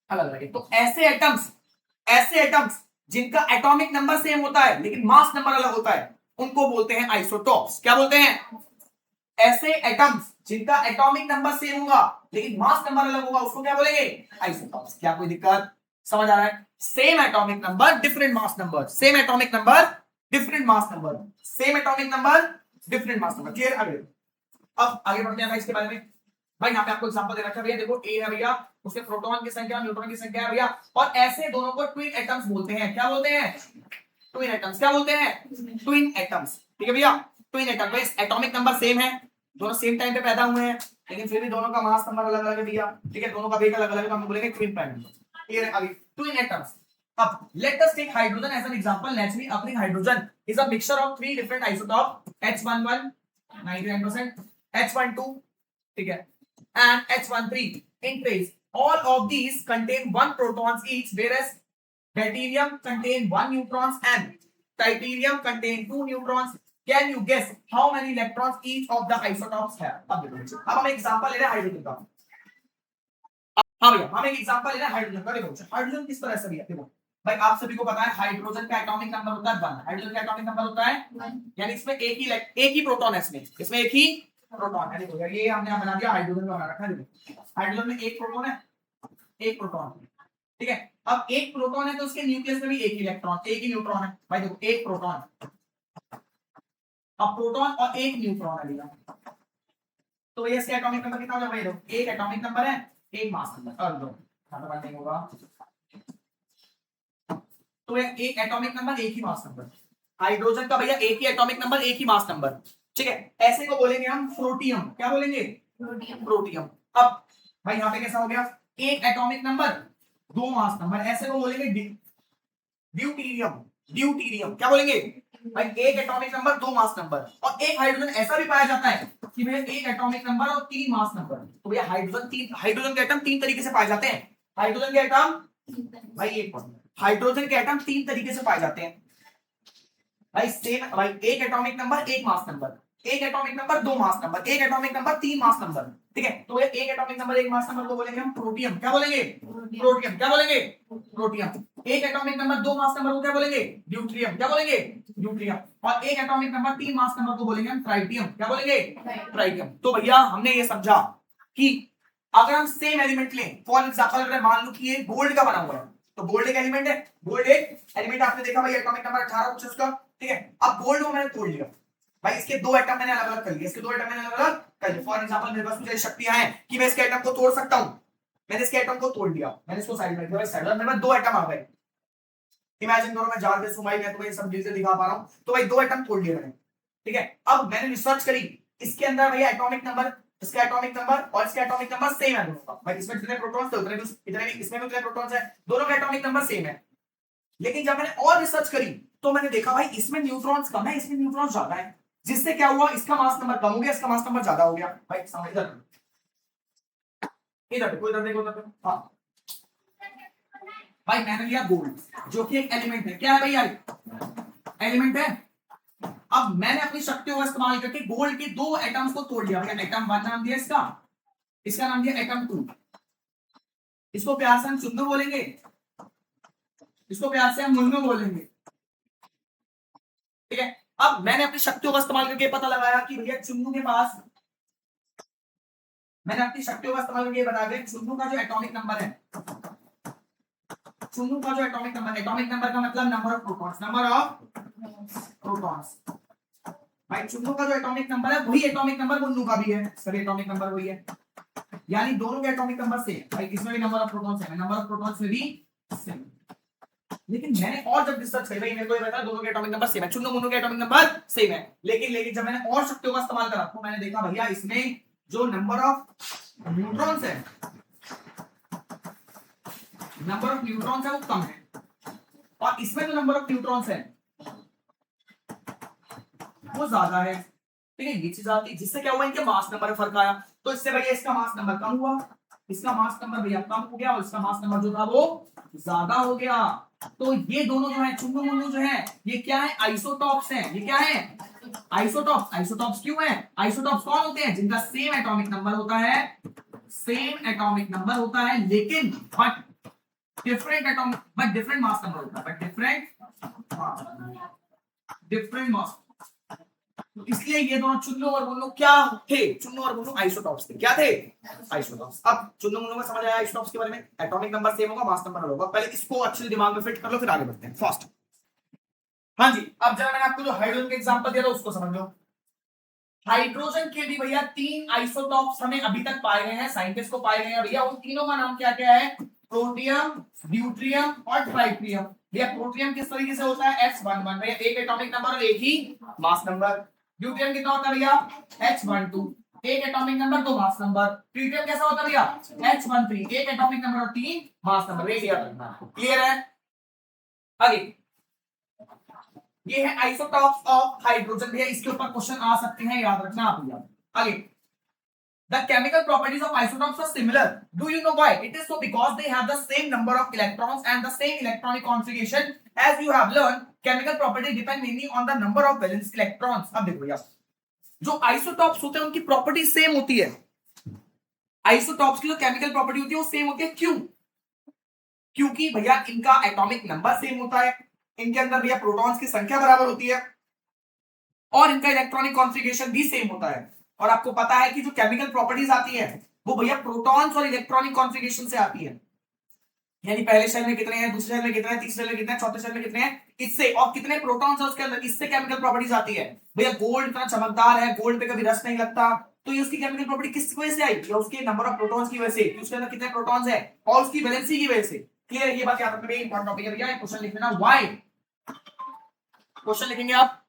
अलग है। तो ऐसे एटम्स जिनका एटॉमिक नंबर सेम होता है लेकिन मास नंबर अलग होता है, उनको बोलते हैं आइसोटॉप्स। क्या बोलते हैं? ऐसे एटम्स जिनका एटॉमिक नंबर सेम होगा लेकिन मास नंबर अलग होगा, उसको क्या बोलेंगे? आइसोटॉप्स। क्या कोई दिक्कत? समझ आ रहा है? Same atomic number different mass number, same atomic number different mass number, same atomic number different mass number. Clear? अगले अब आगे बढ़ते हैं भाई इसके बारे में। भाई यहाँ पे आपको एग्जांपल दे रखा है भैया, देखो ए है भैया, उसके प्रोटॉन की संख्या न्यूट्रॉन की संख्या है भैया, और ऐसे दोनों को ट्विन एटम्स बोलते हैं। क्या बोलते हैं? Twin atoms. क्या बोलते हैं? Twin atoms. ठीक है भैया, twin atom. Atomic number same है, दोनों सेम टाइम पे पैदा हुए हैं, लेकिन फिर भी दोनों का मास नंबर अलग अलग है भैया। ठीक है, दोनों का वेट अलग अलग है, हम बोलेंगे ट्विन प्राइम। क्लियर है? अभी ट्विन एटम्स। अब let us take hydrogen as an example. Naturally अपनी hydrogen is a mixture of 3 different isotope, H11 99%, H12, ठीक है, and H13 in trace. All of these contain 1 protons each, whereas deuterium contain 1 neutrons and tritium contain 2 neutrons. Can you guess how many electrons each of the isotopes have? अब हम एग्जांपल ले रहे हैं हाइड्रोजन का। हाँ भैया, हम एक एग्जांपल ले रहे हैं हाइड्रोजन का। देखो हाइड्रोजन किस तरह से भैया, देखो भाई आप सभी को पता है हाइड्रोजन का एटॉमिक नंबर होता है 1। हाइड्रोजन का एटॉमिक नंबर होता है 1, यानी इसमें एक ही प्रोटॉन है, इसमें एक ही प्रोटॉन है। देखो ये हमने बना दिया हाइड्रोजन का बना रखा है। देखो हाइड्रोजन में एक प्रोटॉन है, एक प्रोटॉन, ठीक है। अब एक प्रोटॉन है तो उसके न्यूक्लियस में भी एक ही इलेक्ट्रॉन, एक ही न्यूट्रॉन है। भाई देखो एक प्रोटॉन, अब प्रोटॉन और एक न्यूट्रॉन है भैया, तो ये इसका एटॉमिक नंबर कितना हो जाएगा? भाई देखो एक एटॉमिक नंबर है, एक मास नंबर, और दो खत्म नहीं होगा, तो एक एटॉमिक नंबर एक ही मास नंबर। हाइड्रोजन का भैया एक ही एटॉमिक नंबर एक ही मास नंबर, ठीक है। ऐसे को बोलेंगे हम प्रोटियम। क्या बोलेंगे? प्रोटियम। अब भाई यहाँ पे कैसा हो गया? एक एटॉमिक नंबर 2 मास नंबर, ऐसे को बोलेंगे ड्यूटीरियम। ड्यूटीरियम क्या बोलेंगे? भाई एक एटॉमिक नंबर 2 मास नंबर। और एक हाइड्रोजन ऐसा भी पाया जाता है कि भैया एक एटॉमिक नंबर और 3 मास नंबर। तो भैया हाइड्रोजन के एटम 3 तरीके से पाए जाते हैं। हाइड्रोजन के एटम भाई हाइड्रोजन के एटम 3 तरीके से पाए जाते हैं भाई। सेम भाई एक एटॉमिक नंबर एक मास नंबर, एक एटॉमिक नंबर 2 मास नंबर, एक एटॉमिक नंबर 3 मास नंबर, ठीक है। तो एक एटॉमिक नंबर एक मास नंबर को बोलेंगे हम प्रोटियम। क्या बोलेंगे? प्रोटियम। क्या बोलेंगे? प्रोटियम। एक एटॉमिक नंबर 2 मास नंबर को क्या बोलेंगे? ड्यूट्रियम। क्या बोलेंगे? ड्यूट्रियम। और एक एटॉमिक नंबर 3 मास नंबर को बोलेंगे हम ट्राइटियम। क्या बोलेंगे? ट्राइटियम। तो भैया हमने ये समझा कि अगर हम सेम एलिमेंट लें, फॉर एग्जांपल अगर मान लो कि ये गोल्ड का बना हुआ है, तो गोल्ड एक एलिमेंट है, गोल्ड एक एलिमेंट आपने देखा भाई, एटॉमिक नंबर 18 कुछ उसका, ठीक है। अब गोल्ड को मैंने तोड़ लिया भाई, इसके 2 एटम मैंने अलग अलग कर लिए, इसके 2 एटम मैंने अलग अलग कर लिए। फॉर एग्जांपल मेरे पास मुझे शक्तियां हैं कि मैं इसके एटम को तोड़ सकता हूं, मैंने इसके एटम को तोड़ दिया, मैंने इसको साइड में रख दिया, साइड में मेरे पास 2 एटम आ गए। इमेजिन करो मैं जान के सुमाई मैं तुम्हें सब चीजें दिखा पा रहा हूं, तो भाई 2 एटम तोड़ लिए मैंने, ठीक है। अब मैंने रिसर्च करी, इसके अंदर भैया एटॉमिक नंबर, इसका एटॉमिक नंबर और इसका एटॉमिक नंबर सेम है दोनों का। भाई इसमें जितने प्रोटॉन्स थे उतने भी इसमें भी उतने प्रोटॉन्स है, दोनों का एटॉमिक नंबर सेम है। लेकिन जब मैंने और रिसर्च करी तो मैंने देखा भाई इसमें न्यूट्रॉन्स कम है, इसमें न्यूट्रॉन्स ज्यादा है, जिससे क्या हुआ? इसका मास नंबर कम हो गया, इसका मास नंबर ज्यादा हो गया। भाई समझ इधर इधर देखो, इधर देखो, इधर। हाँ भाई मैंने लिया गोल्ड जो कि एक एलिमेंट है। क्या है भैया? एलिमेंट है। अब मैंने अपनी शक्तियों का इस्तेमाल करके गोल्ड के 2 एटम्स को तोड़ लिया। भैया एटम 1 नाम दिया इसका नाम दिया एटम 2, इसको प्यार से हम चुन्नू बोलेंगे, इसको प्यार से हम मुन्नू बोलेंगे, ठीक है। अब मैंने अपनी शक्तियों का इस्तेमाल करके पता लगाया कि भैया चुन्नू के पास, मैंने अपनी शक्तियों का इस्तेमाल करके बता दिया चुन्नू का जो एटॉमिक नंबर है, चुन्नू का जो एटॉमिक नंबर का मतलब number of protons, number of protons. भाई चुन्नू का जो एटॉमिक नंबर है वही एटॉमिक नंबर मुन्नू का भी है, सभी एटॉमिक नंबर वही है, यानी दोनों के एटॉमिक नंबर सेम। भाई इसमें भी नंबर ऑफ प्रोटॉन्स है, नंबर ऑफ प्रोटॉन्स में भी सेम। लेकिन मैंने और जब रिसर्च करी, भाई मेरे को ये पता दोनों के एटॉमिक नंबर सेम है, चुन्नू मुन्नू के एटॉमिक नंबर सेम है, लेकिन जब मैंने और शक्तियों का इस्तेमाल करा तो मैंने देखा भैया इसमें जो नंबर ऑफ न्यूट्रॉन्स है, नंबर ऑफ न्यूट्रॉन्स है वो कम है, और इसमें जो नंबर ऑफ न्यूट्रॉन्स है वो ज्यादा है, ठीक है। ये चीज आती है जिससे क्या हुआ, इनके मास नंबर में फर्क आया, तो इससे भैया इसका मास नंबर कम हुआ, इसका मास नंबर भैया कम हो गया, और इसका मास नंबर जो था वो ज्यादा हो गया। तो ये दोनों जो है चुन्नू मुन्नू जो है ये क्या है, आइसोटॉप्स हैं। ये क्या है, आइसोटॉप्स। आइसोटॉप्स क्यों है, आइसोटॉप्स कौन होते हैं, जिनका सेम एटॉमिक नंबर होता है, सेम एटॉमिक नंबर होता है, लेकिन but different atomic, but different mass number होता है, बट डिफरेंट मास। तो इसलिए ये दोनों चुन्नू और मुन्नू क्या थे, चुन्नू और मुन्नू आइसोटॉप्स थे। क्या थे, आइसोटॉप्स। अब चुन्नू मुन्नू का समझ आया आइसोटॉप्स के बारे में, एटॉमिक नंबर सेम होगा, मास नंबर अलग होगा। पहले इसको अच्छे से दिमाग में फिट कर लो, फिर आगे बढ़ते हैं फास्ट। हाँ जी, अब जब मैंने आपको जो हाइड्रोजन का एग्जांपल दिया था उसको समझ लो। हाइड्रोजन के भी भैया 3 आइसोटॉप्स हमें अभी तक पाए गए हैं, साइंटिस्ट को पाए गए हैं भैया। उन तीनों का नाम क्या क्या है, प्रोटियम, ड्यूट्रियम और ट्राइट्रियम। भैया प्रोटियम किस तरीके से होता है, H11 भैया, एक एटॉमिक नंबर और एक ही मास नंबर। ड्यूट्रियम कितना होता है भैया, H12, एक atomic number 2 mass number. Tritium कैसा होता है भैया, H13, एक एटॉमिक नंबर और 3 मास नंबर। क्लियर है। आगे ये है आइसोटॉप्स ऑफ हाइड्रोजन। भैया इसके ऊपर क्वेश्चन आ सकते हैं, याद रखना आप भैया। आगे the chemical properties of isotopes are similar. Do you know why? It is so because they have the same number of electrons and the same electronic configuration. As you have learned, chemical properties depend mainly on the number of valence electrons. अब देखो भैया, जो आइसोटॉप्स होते हैं उनकी प्रॉपर्टी सेम होती है। आइसोटॉप्स की जो केमिकल प्रॉपर्टी होती है वो सेम होती है। क्यों, क्योंकि भैया इनका एटॉमिक नंबर सेम होता है, इनके अंदर भैया प्रोटॉन्स की संख्या बराबर होती है, और इनका इलेक्ट्रॉनिक कॉन्फ़िगरेशन भी सेम होता है। और आपको पता है कि जो केमिकल प्रॉपर्टीज आती है वो भैया प्रोटॉन्स और इलेक्ट्रॉनिक कॉन्फ़िगरेशन से आती है, यानी पहले शेल में कितने हैं, दूसरे शेल में कितने हैं, तीसरे शेल में कितने हैं, चौथे शेल में कितने हैं, इससे, और कितने प्रोटॉन्स है उसके अंदर, इससे केमिकल प्रॉपर्टीज आती है। भैया गोल्ड इतना चमकदार है, गोल्ड पे कभी रस्ट नहीं लगता, तो ये उसकी केमिकल प्रॉपर्टी किस वजह से आई, या उसके नंबर ऑफ प्रोटॉन्स की वजह से, उसके अंदर कितने प्रोटॉन्स है, और उसकी वैलेंसी की वजह से। क्लियर, ये बात याद रखना, वेरी इंपॉर्टेंट टॉपिक है भैया। क्वेश्चन लिख लेना, व्हाई, क्वेश्चन लिखेंगे आप।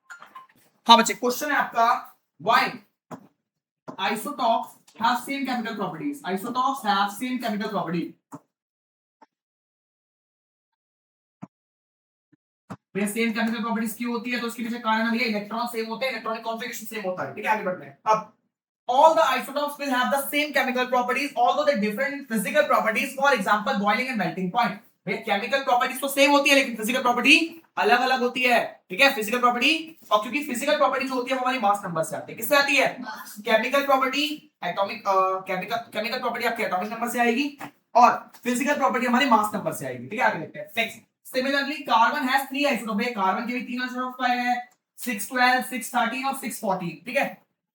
हाँ बच्चे, क्वेश्चन है आपका, why isotopes have same chemical properties. Isotopes have same chemical property. भैया सेम केमिकल प्रॉपर्टीज क्यों होती है, तो उसके पीछे कारण है भैया इलेक्ट्रॉन सेम होते हैं, इलेक्ट्रॉनिक कॉन्फ़िगरेशन सेम होता है। ठीक है, आगे बढ़ते हैं। अब all the isotopes will have the same chemical properties although they different in physical properties, for example boiling and melting point. भैया केमिकल प्रॉपर्टीज तो सेम होती है लेकिन फिजिकल प्रॉपर्टी अलग अलग होती है। ठीक है, फिजिकल प्रॉपर्टी, और क्योंकि फिजिकल प्रॉपर्टी जो होती है वो हमारी मास नंबर से आती है। किससे आती है, chemical property, atomic chemical property आपके एटॉमिक नंबर से आएगी, और फिजिकल प्रॉपर्टी हमारी मास नंबर से आएगी। ठीक है, आगे देखते हैं। Next, similarly carbon has 3 isotope. Carbon के भी 3 आइसोटोप पाए हैं, 612, 613 और 614। ठीक है,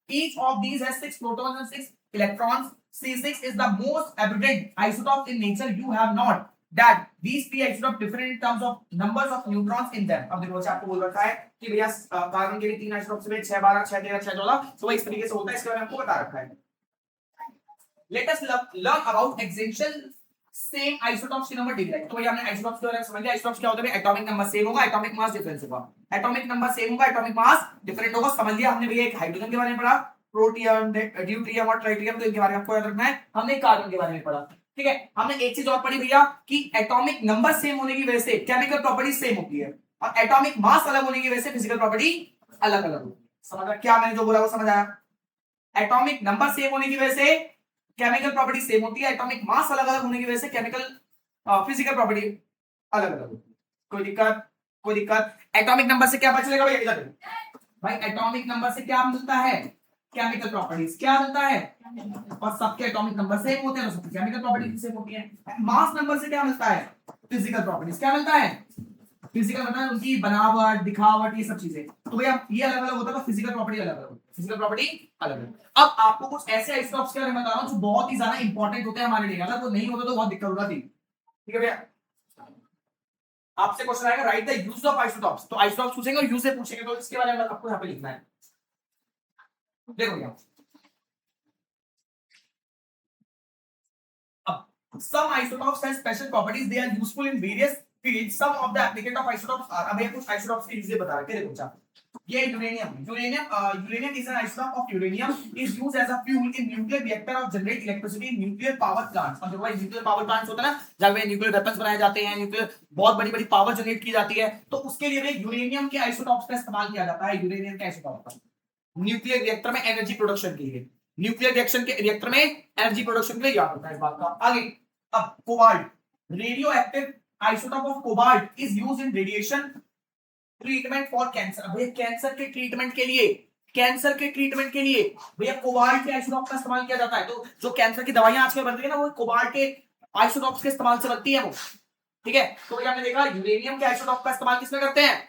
each of these has 6 protons and 6 electrons. C6 is the most abundant isotope in nature. You have not that these 3 isotopes different in terms of numbers of neutrons in them. अब देखो, आपको बोल रखा है कि भैया कार्बन के भी 3 आइसोटोप्स में 6 12 6 13 6 14, तो इस तरीके से होता है, इसके बारे में आपको बता रखा है। Let us learn about essential same isotopes की नंबर डिग्री। तो भैया हमने आइसोटोप्स के बारे में समझ लिया। आइसोटोप्स क्या होता है, एटॉमिक नंबर सेम होगा, एटॉमिक मास डिफरेंस होगा। एटॉमिक नंबर सेम होगा, एटॉमिक मास डिफरेंट होगा, समझ लिया हमने। भैया एक हाइड्रोजन के बारे में पढ़ा, प्रोटियम, ड्यूट्रियम और ट्राइट्रियम, तो इनके बारे में आपको याद रखना है। हमने कार्बन के बारे में पढ़ा। ठीक है, हमने एक चीज और पढ़ी भैया कि एटॉमिक नंबर सेम होने की वजह से केमिकल प्रॉपर्टी सेम होती है, और एटॉमिक मास अलग होने की वजह से फिजिकल प्रॉपर्टी अलग अलग होती है। समझ रहा, क्या मैंने जो बोला वो समझ आया। एटॉमिक नंबर सेम होने की वजह से केमिकल प्रॉपर्टी सेम होती है, एटॉमिक मास अलग अलग होने की वजह से केमिकल फिजिकल प्रॉपर्टी अलग अलग होती है। कोई दिक्कत, कोई दिक्कत। एटॉमिक नंबर से क्या पता चलेगा भैया, इधर भाई, एटॉमिक नंबर से क्या मिलता है, केमिकल प्रॉपर्टीज क्या मिलता है, और सबके एटॉमिक नंबर सेम होते हैं तो सबकी केमिकल प्रॉपर्टीज सेम होती है। मास नंबर से क्या मिलता है, फिजिकल प्रॉपर्टीज क्या मिलता है, फिजिकल मतलब उनकी बनावट दिखावट ये सब चीजें। तो भैया ये अलग अलग होता है तो फिजिकल प्रॉपर्टी अलग अलग, फिजिकल प्रॉपर्टी अलग अलग। अब आपको कुछ ऐसे आइसोटॉप्स के बारे में बता रहा हूं जो बहुत ही ज्यादा इंपॉर्टेंट होते हैं हमारे लिए, अगर वो नहीं होते तो बहुत दिक्कत हो जाती। ठीक है भैया, आपसे क्वेश्चन आएगा right the use of isotopes, तो आइसोटॉप्स पूछेंगे और यूज से पूछेंगे, तो इसके बारे में आपको यहाँ पे लिखना है। देखो भैया, अब some isotopes have special properties, they are useful in various fields, some of the applicant of isotopes are, अब ये कुछ isotopes के यूज बता रहे हैं। देखो अच्छा, ये uranium is an isotope of uranium is used as a fuel in nuclear reactor of generate electricity in nuclear power plants। और जो भाई न्यूक्लियर पावर प्लांट्स होता है ना, जहां पे न्यूक्लियर वेपन्स बनाए जाते हैं, न्यूक्लियर बहुत बड़ी बड़ी पावर जनरेट की जाती है, तो उसके लिए भी यूरेनियम के आइसोटॉप्स का इस्तेमाल किया जाता है। यूरेनियम के आइसोटॉप का न्यूक्लियर रिएक्टर में एनर्जी प्रोडक्शन के लिए, न्यूक्लियर रिएक्टर में एनर्जी प्रोडक्शन के लिए याद होता है इस बात का। आगे, अब cobalt, radio active isotope of cobalt is used in radiation treatment for cancer. भैया कैंसर के ट्रीटमेंट के लिए, कैंसर के ट्रीटमेंट के लिए भैया कोबाल्ट के आइसोटोप का इस्तेमाल किया जाता है। तो जो कैंसर की दवाइयां आजकल बनती है ना, वो कोबाल्ट के आइसोटोप्स के इस्तेमाल से बनती है वो। ठीक है, तो भैया हमने देखा यूरेनियम के आइसोटोप का इस्तेमाल किसमें करते हैं,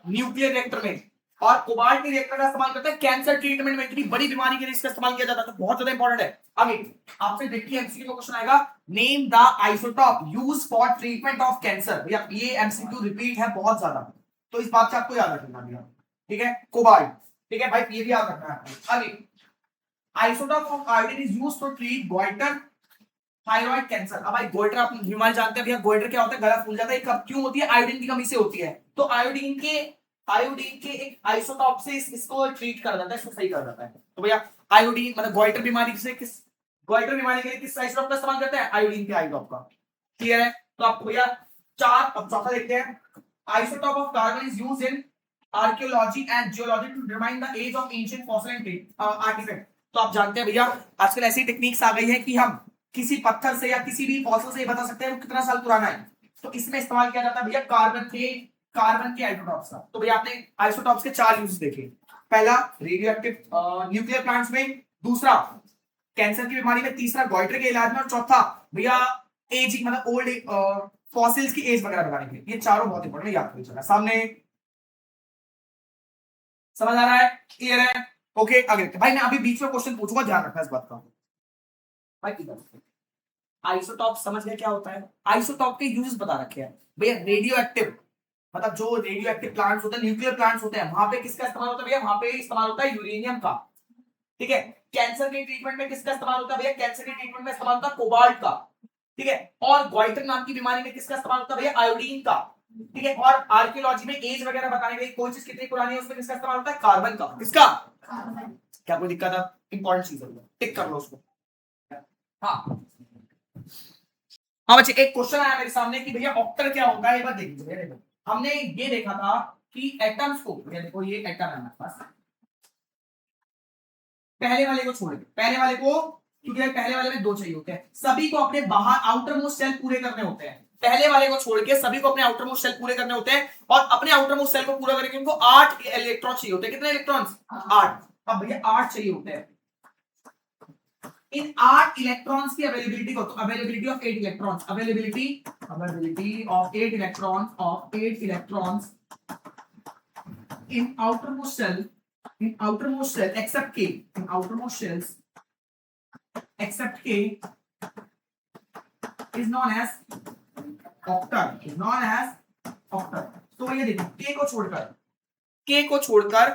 न्यूक्लियर रिएक्टर में, और कोबाल्ट के रिएक्टर का इस्तेमाल करते हैं कैंसर ट्रीटमेंट में, इतनी बड़ी बीमारी के लिए इसका इस्तेमाल किया जाता है, तो बहुत ज्यादा इंपॉर्टेंट है। आगे आपसे देखिए एमसीक्यू का क्वेश्चन आएगा, name the isotope used for treatment of cancer. भैया ये एमसीक्यू रिपीट है बहुत ज्यादा, तो इस बात से आपको याद रखना भैया। ठीक है, कोबाल्ट, ठीक है भाई, ये भी याद रखना है। आगे, isotope of iodine is used to treat goitre thyroid cancer. अब भाई गोइटर आप बीमारी जानते हैं भैया, गोइटर क्या होता है, गला फूल जाता है, कब क्यों होती है, आयोडीन की कमी से होती है। तो आयोडीन के एक आइसोटॉप से इसको ट्रीट कर देता है, इसको सही कर देता है। तो भैया आयोडीन मतलब गोइटर बीमारी से गोइटर बीमारी के लिए किस आइसोटॉप का इस्तेमाल करते हैं, आयोडीन के आइसोटॉप का। क्लियर है, तो आपको भैया चार, अब चौथा देखते हैं, isotope of carbon is used in archaeology and geology to determine the age of ancient fossil and artefact. तो आप जानते हैं भैया आजकल ऐसी टेक्निक्स आ गई है कि हम किसी पत्थर से या किसी भी फॉसिल से बता सकते हैं वो कितना साल पुराना है। तो इसमें इस्तेमाल किया जाता है भैया कार्बन के आइसोटॉप्स का। तो भैया आपने आइसोटॉप्स के चार यूज देखे, पहला रेडियो एक्टिव न्यूक्लियर प्लांट्स में, दूसरा कैंसर की बीमारी में, तीसरा गोइटर के इलाज में, और चौथा भैया एजिंग मतलब ओल्ड फॉसिल्स की एज वगैरह बताने के लिए। ये चारों बहुत इंपॉर्टेंट, याद रखिएगा। सामने समझ आ रहा है, क्लियर है, ओके। आगे भाई मैं अभी बीच में क्वेश्चन पूछूंगा, ध्यान रखना इस बात का भाई। आइसोटॉप समझ गए क्या होता है, आइसोटॉप के यूज बता रखे हैं भैया। रेडियो एक्टिव मतलब जो रेडियो एक्टिव प्लांट्स होते हैं, न्यूक्लियर प्लांट्स होते हैं, वहां पे किसका इस्तेमाल होता है भैया, वहां पे इस्तेमाल होता है यूरेनियम का। ठीक है, कैंसर के ट्रीटमेंट में किसका इस्तेमाल होता है भैया, कैंसर के ट्रीटमेंट में इस्तेमाल होता है कोबाल्ट का। ठीक है, और गोइटर नाम की बीमारी में किसका इस्तेमाल होता है भैया, आयोडीन का। ठीक है, और आर्कियोलॉजी में एज वगैरह बताने के लिए कोई चीज कितनी पुरानी है उसमें किसका इस्तेमाल होता है, कार्बन का। किसका, क्या कोई दिक्कत है, इंपॉर्टेंट चीज है, टिक कर लो उसको। हाँ हाँ बच्चे, एक क्वेश्चन आया मेरे सामने कि भैया ऑक्टर क्या होता है, एक बार देख लीजिए। हमने ये देखा था कि एटम्स को, ये देखो ये एटम है हमारे पास, पहले वाले को छोड़ के, पहले वाले को, क्योंकि पहले वाले में दो चाहिए होते हैं, सभी को अपने बाहर आउटर मोस्ट सेल पूरे करने होते हैं। पहले वाले को छोड़ के सभी को अपने आउटर मोस्ट सेल पूरे करने होते हैं, और अपने आउटर मोस्ट सेल को पूरा करके उनको 8 इलेक्ट्रॉन चाहिए होते हैं। कितने इलेक्ट्रॉन्स, 8। अब भैया 8 चाहिए होते हैं। इन 8 इलेक्ट्रॉन्स की अवेलेबिलिटी को, तो availability of 8 electrons, availability of 8 electrons in outermost cell except K, in outermost cells except K is known as octal, तो ये देखो K को छोड़कर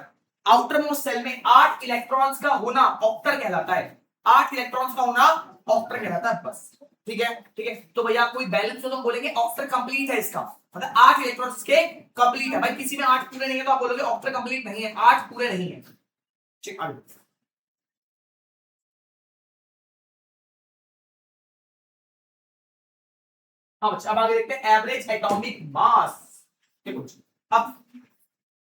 आउटरमोस्ट सेल में 8 इलेक्ट्रॉन्स का होना ऑक्टर कहलाता है। 8 इलेक्ट्रॉन्स का होना ऑक्टर कहलाता है, बस। ठीक है, तो भैया कोई बैलेंस हो तो बोलेंगे ऑक्टर कंप्लीट है इसका, मतलब 8 इलेक्ट्रॉन्स के कंप्लीट है। भाई किसी में 8 पूरे नहीं है तो आप बोलोगे ऑक्टर कंप्लीट नहीं है, 8 पूरे नहीं है। ठीक, अब आगे देखते हैं एवरेज एटॉमिक मास। देखो अब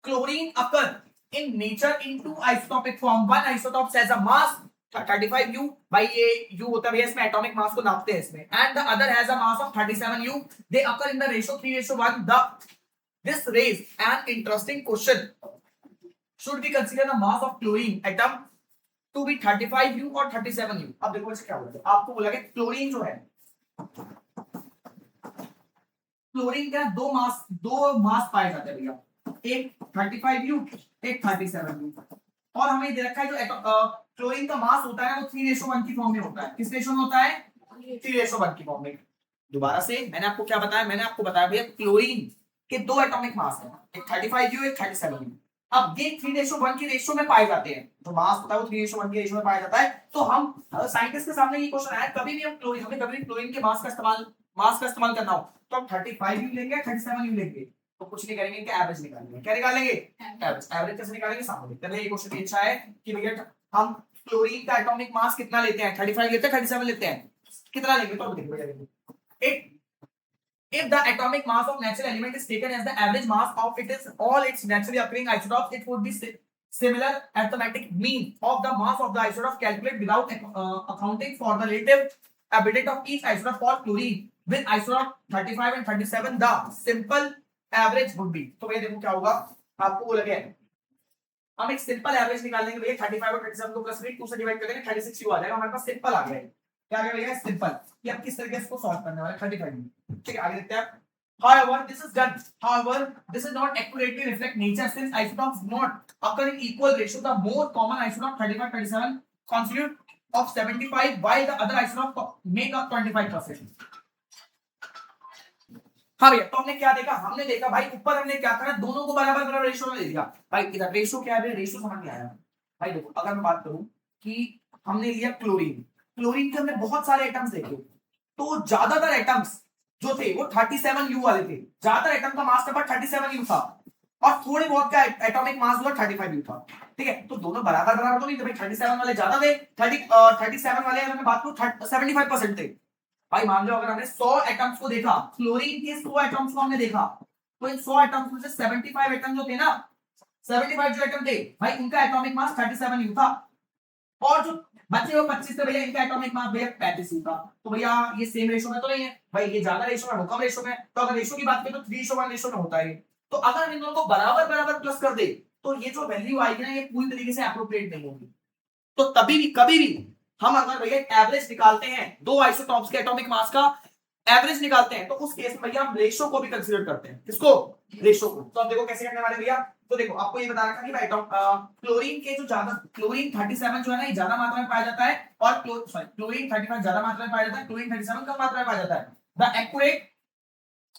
chlorine occur in nature in 2 isotopic form, one isotope has a mass 35 U, भाई ये U होता है भैया, इसमें एटॉमिक मास को नापते हैं इसमें, and the other has a mass of 37 U, they occur in the ratio 3:1। This raise an interesting question, should we consider the mass of chlorine atom to be 35U और 37U। अब देखो इससे क्या बोला, आपको बोला कि क्लोरीन जो है, क्लोरीन का दो मास पाए जाते हैं भैया, एक 35U, एक 37U। और हमें दे रखा है जो क्लोरीन का मास होता है वो 3:1 की फॉर्म में होता है। किस रेशो में होता है? 3:1 की फॉर्म में। दोबारा से मैंने आपको क्या बताया, मैंने आपको बताया भैया क्लोरीन के दो एटॉमिक मास हैं, एक 35U, एक 37U। अब ये 3:1 की रेशो में पाए जाते हैं, जो मास होता है वो 3:1 की रेशो में पाया जाता है। तो हम साइंटिस्ट के सामने ये क्वेश्चन आया, कभी भी हम क्लोरीन, हमें कभी भी क्लोरीन के मास का इस्तेमाल करना हो तो हम 35U लेंगे, 37U लेंगे, तो कुछ नहीं करेंगे, इनका एवरेज निकालेंगे। क्या निकालेंगे? एवरेज कैसे निकालेंगे? सामने देखते हैं। ये क्वेश्चन अच्छा है कि भैया हम क्लोरीन का एटॉमिक मास कितना लेते हैं, 35 लेते हैं, 37 लेते हैं, कितना लेंगे? तो देखो भैया, if the atomic mass of natural element is taken as the average mass of all its naturally occurring isotopes, it would be similar arithmetic mean of the mass of the isotope calculated without accounting for the relative abundance of each isotope for chlorine with isotope 35 and 37, the simple average would be। तो भैया देखो क्या होगा, आपको वो लगे हम एक सिंपल एवरेज निकाल लेंगे भैया, 35 और 37 को प्लस 2 से डिवाइड कर देंगे, 36 आ जाएगा हमारे पास। सिंपल आ गया, क्या आ गया भैया? सिंपल। कि अब किस तरीके से इसको सॉल्व करने वाले 35 में। ठीक है, आगे देखते हैं। However, this is done. However, this is not accurately reflect nature since isotopes not occur in equal ratio. The more common isotope 35, 37 constitute of 75, while the other isotope make up 25%. हाँ भैया, तो हमने क्या देखा? हमने देखा भाई ऊपर हमने क्या करा, दोनों को बराबर बराबर रेशियो में दे दिया। भाई इधर रेशियो क्या है? रेशियो समझ में आया भाई। देखो अगर मैं बात करूं कि हमने लिया क्लोरीन, क्लोरीन के हमने बहुत सारे एटम्स देखे, तो ज्यादातर एटम्स जो थे वो 37U वाले थे। ज्यादातर एटम का मास नंबर 37U था और थोड़े बहुत का एटॉमिक मास हुआ 35U था। ठीक है, तो दोनों बराबर बराबर तो नहीं थे भाई, 37 वाले ज्यादा थे, 37 वाले अगर मैं बात करूं 75% थे। भाई मान लो अगर हमने 100 एटम्स को देखा, क्लोरीन के 100 एटम्स को हमने देखा, तो इन 100 एटम्स में से 75 एटम जो थे ना, 75 जो एटम थे भाई, उनका एटॉमिक मास 37U था। और जो बचे हुए 25 थे भैया, इनका एटॉमिक मास भैया 35U था। तो भैया ये सेम रेशो में तो नहीं है भाई, ये ज्यादा रेशो में, वो कम रेशो में। तो अगर रेशो की बात करें तो 3:1 रेशो में होता है। तो अगर हम इन दोनों को बराबर बराबर प्लस कर दे तो ये जो वैल्यू आएगी ना, ये पूरी तरीके से एप्रोप्रिएट नहीं होगी। तो तभी भी कभी भी हम अगर भैया एवरेज निकालते हैं, दो आइसोटॉप्स के एटॉमिक मास का एवरेज निकालते हैं, तो उस केस में भैया हम रेशो को भी कंसीडर करते हैं। किसको? रेशो को। तो अब देखो कैसे करने वाले भैया। तो देखो आपको ये बता रखा कि भाई क्लोरीन के जो ज्यादा, क्लोरीन 37 जो है ना, ये ज्यादा मात्रा में पाया जाता है, और क्लोरीन 35 ज्यादा मात्रा में पाया जाता है, क्लोरीन 37 कम मात्रा में पाया जाता है। The accurate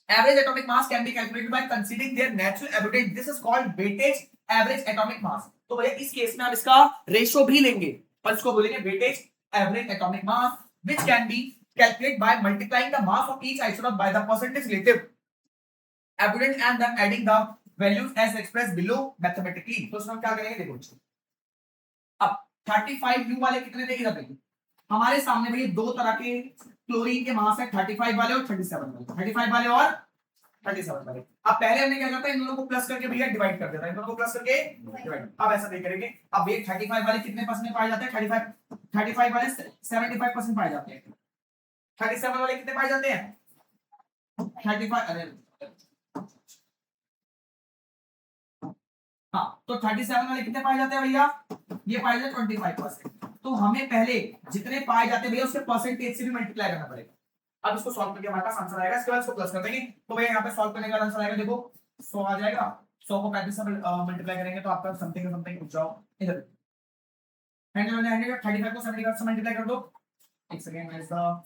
average atomic mass can be calculated by considering their natural abundance. This is called weightage average atomic mass। तो भैया इस केस में हम इसका रेशो भी लेंगे और इसको बोलेंगे weightage average atomic mass, which can be calculated by multiplying the mass of each isotope by the percentage relative abundance and then adding the values as expressed below mathematically। तो इसमें क्या करेंगे, देखो अब 35U वाले कितने थे इधर देखिए, हमारे सामने भैया दो तरह के क्लोरीन के मास है, 35 वाले और 37 वाले, 35 वाले और 37 वाले। अब पहले हमने क्या करता है, इन दोनों को प्लस करके भैया डिवाइड कर देता है, इन दोनों को प्लस करके डिवाइड। अब ऐसा नहीं करेंगे। अब ये 35 वाले कितने परसेंट पाए जाते हैं? 35 वाले 75% पाए जाते हैं। 37 वाले कितने पाए जाते हैं? 35, अरे हाँ, तो 37 वाले कितने पाए जाते हैं भैया? ये पाए जाते हैं 25%। तो हमें पहले जितने पाए जाते हैं भैया उसके परसेंटेज से भी मल्टीप्लाई करना पड़ेगा। अब इसको सॉल्व करके हमारे पास आंसर आएगा, इसके बाद इसको प्लस कर देंगे। तो भैया यहाँ पे सॉल्व करने का आंसर आएगा, देखो 100 आ जाएगा, 100 को 35 से मल्टीप्लाई करेंगे तो आपका समथिंग कुछ जाओ इधर 100 35 को 75 से मल्टीप्लाई कर दो। एक सेकंड में इसका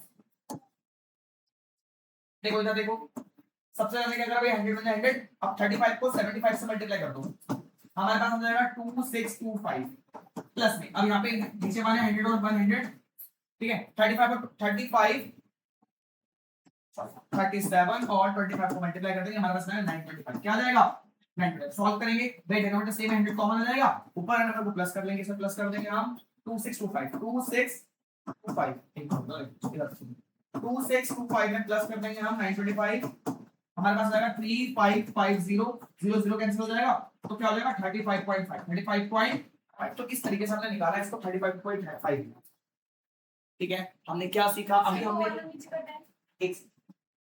देखो, इधर देखो सबसे पहले क्या करा भैया, 100 अब 35 को 75 से मल्टीप्लाई कर दो, हमारे पास हो जाएगा 2625 प्लस में। अब यहाँ पे नीचे वाले 100 और 100, ठीक है, 35 और 37 और 25 को मल्टीप्लाई कर देंगे, हमारे पास 925 क्या आ जाएगा? 925। सॉल्व करेंगे भाई, डिनोमिनेटर सेम है, 100 कॉमन आ जाएगा, ऊपर नंबर को प्लस कर लेंगे, इसमें प्लस कर देंगे हम 2625 2625 में प्लस कर देंगे हम 925, हमारे पास आएगा 3550, 0 कैंसिल हो जाएगा, तो क्या हो जाएगा 35.5। तो इस तरीके से हमने निकाला है इसको 35.5। ठीक है, हमने क्या सीखा अभी, हमने एक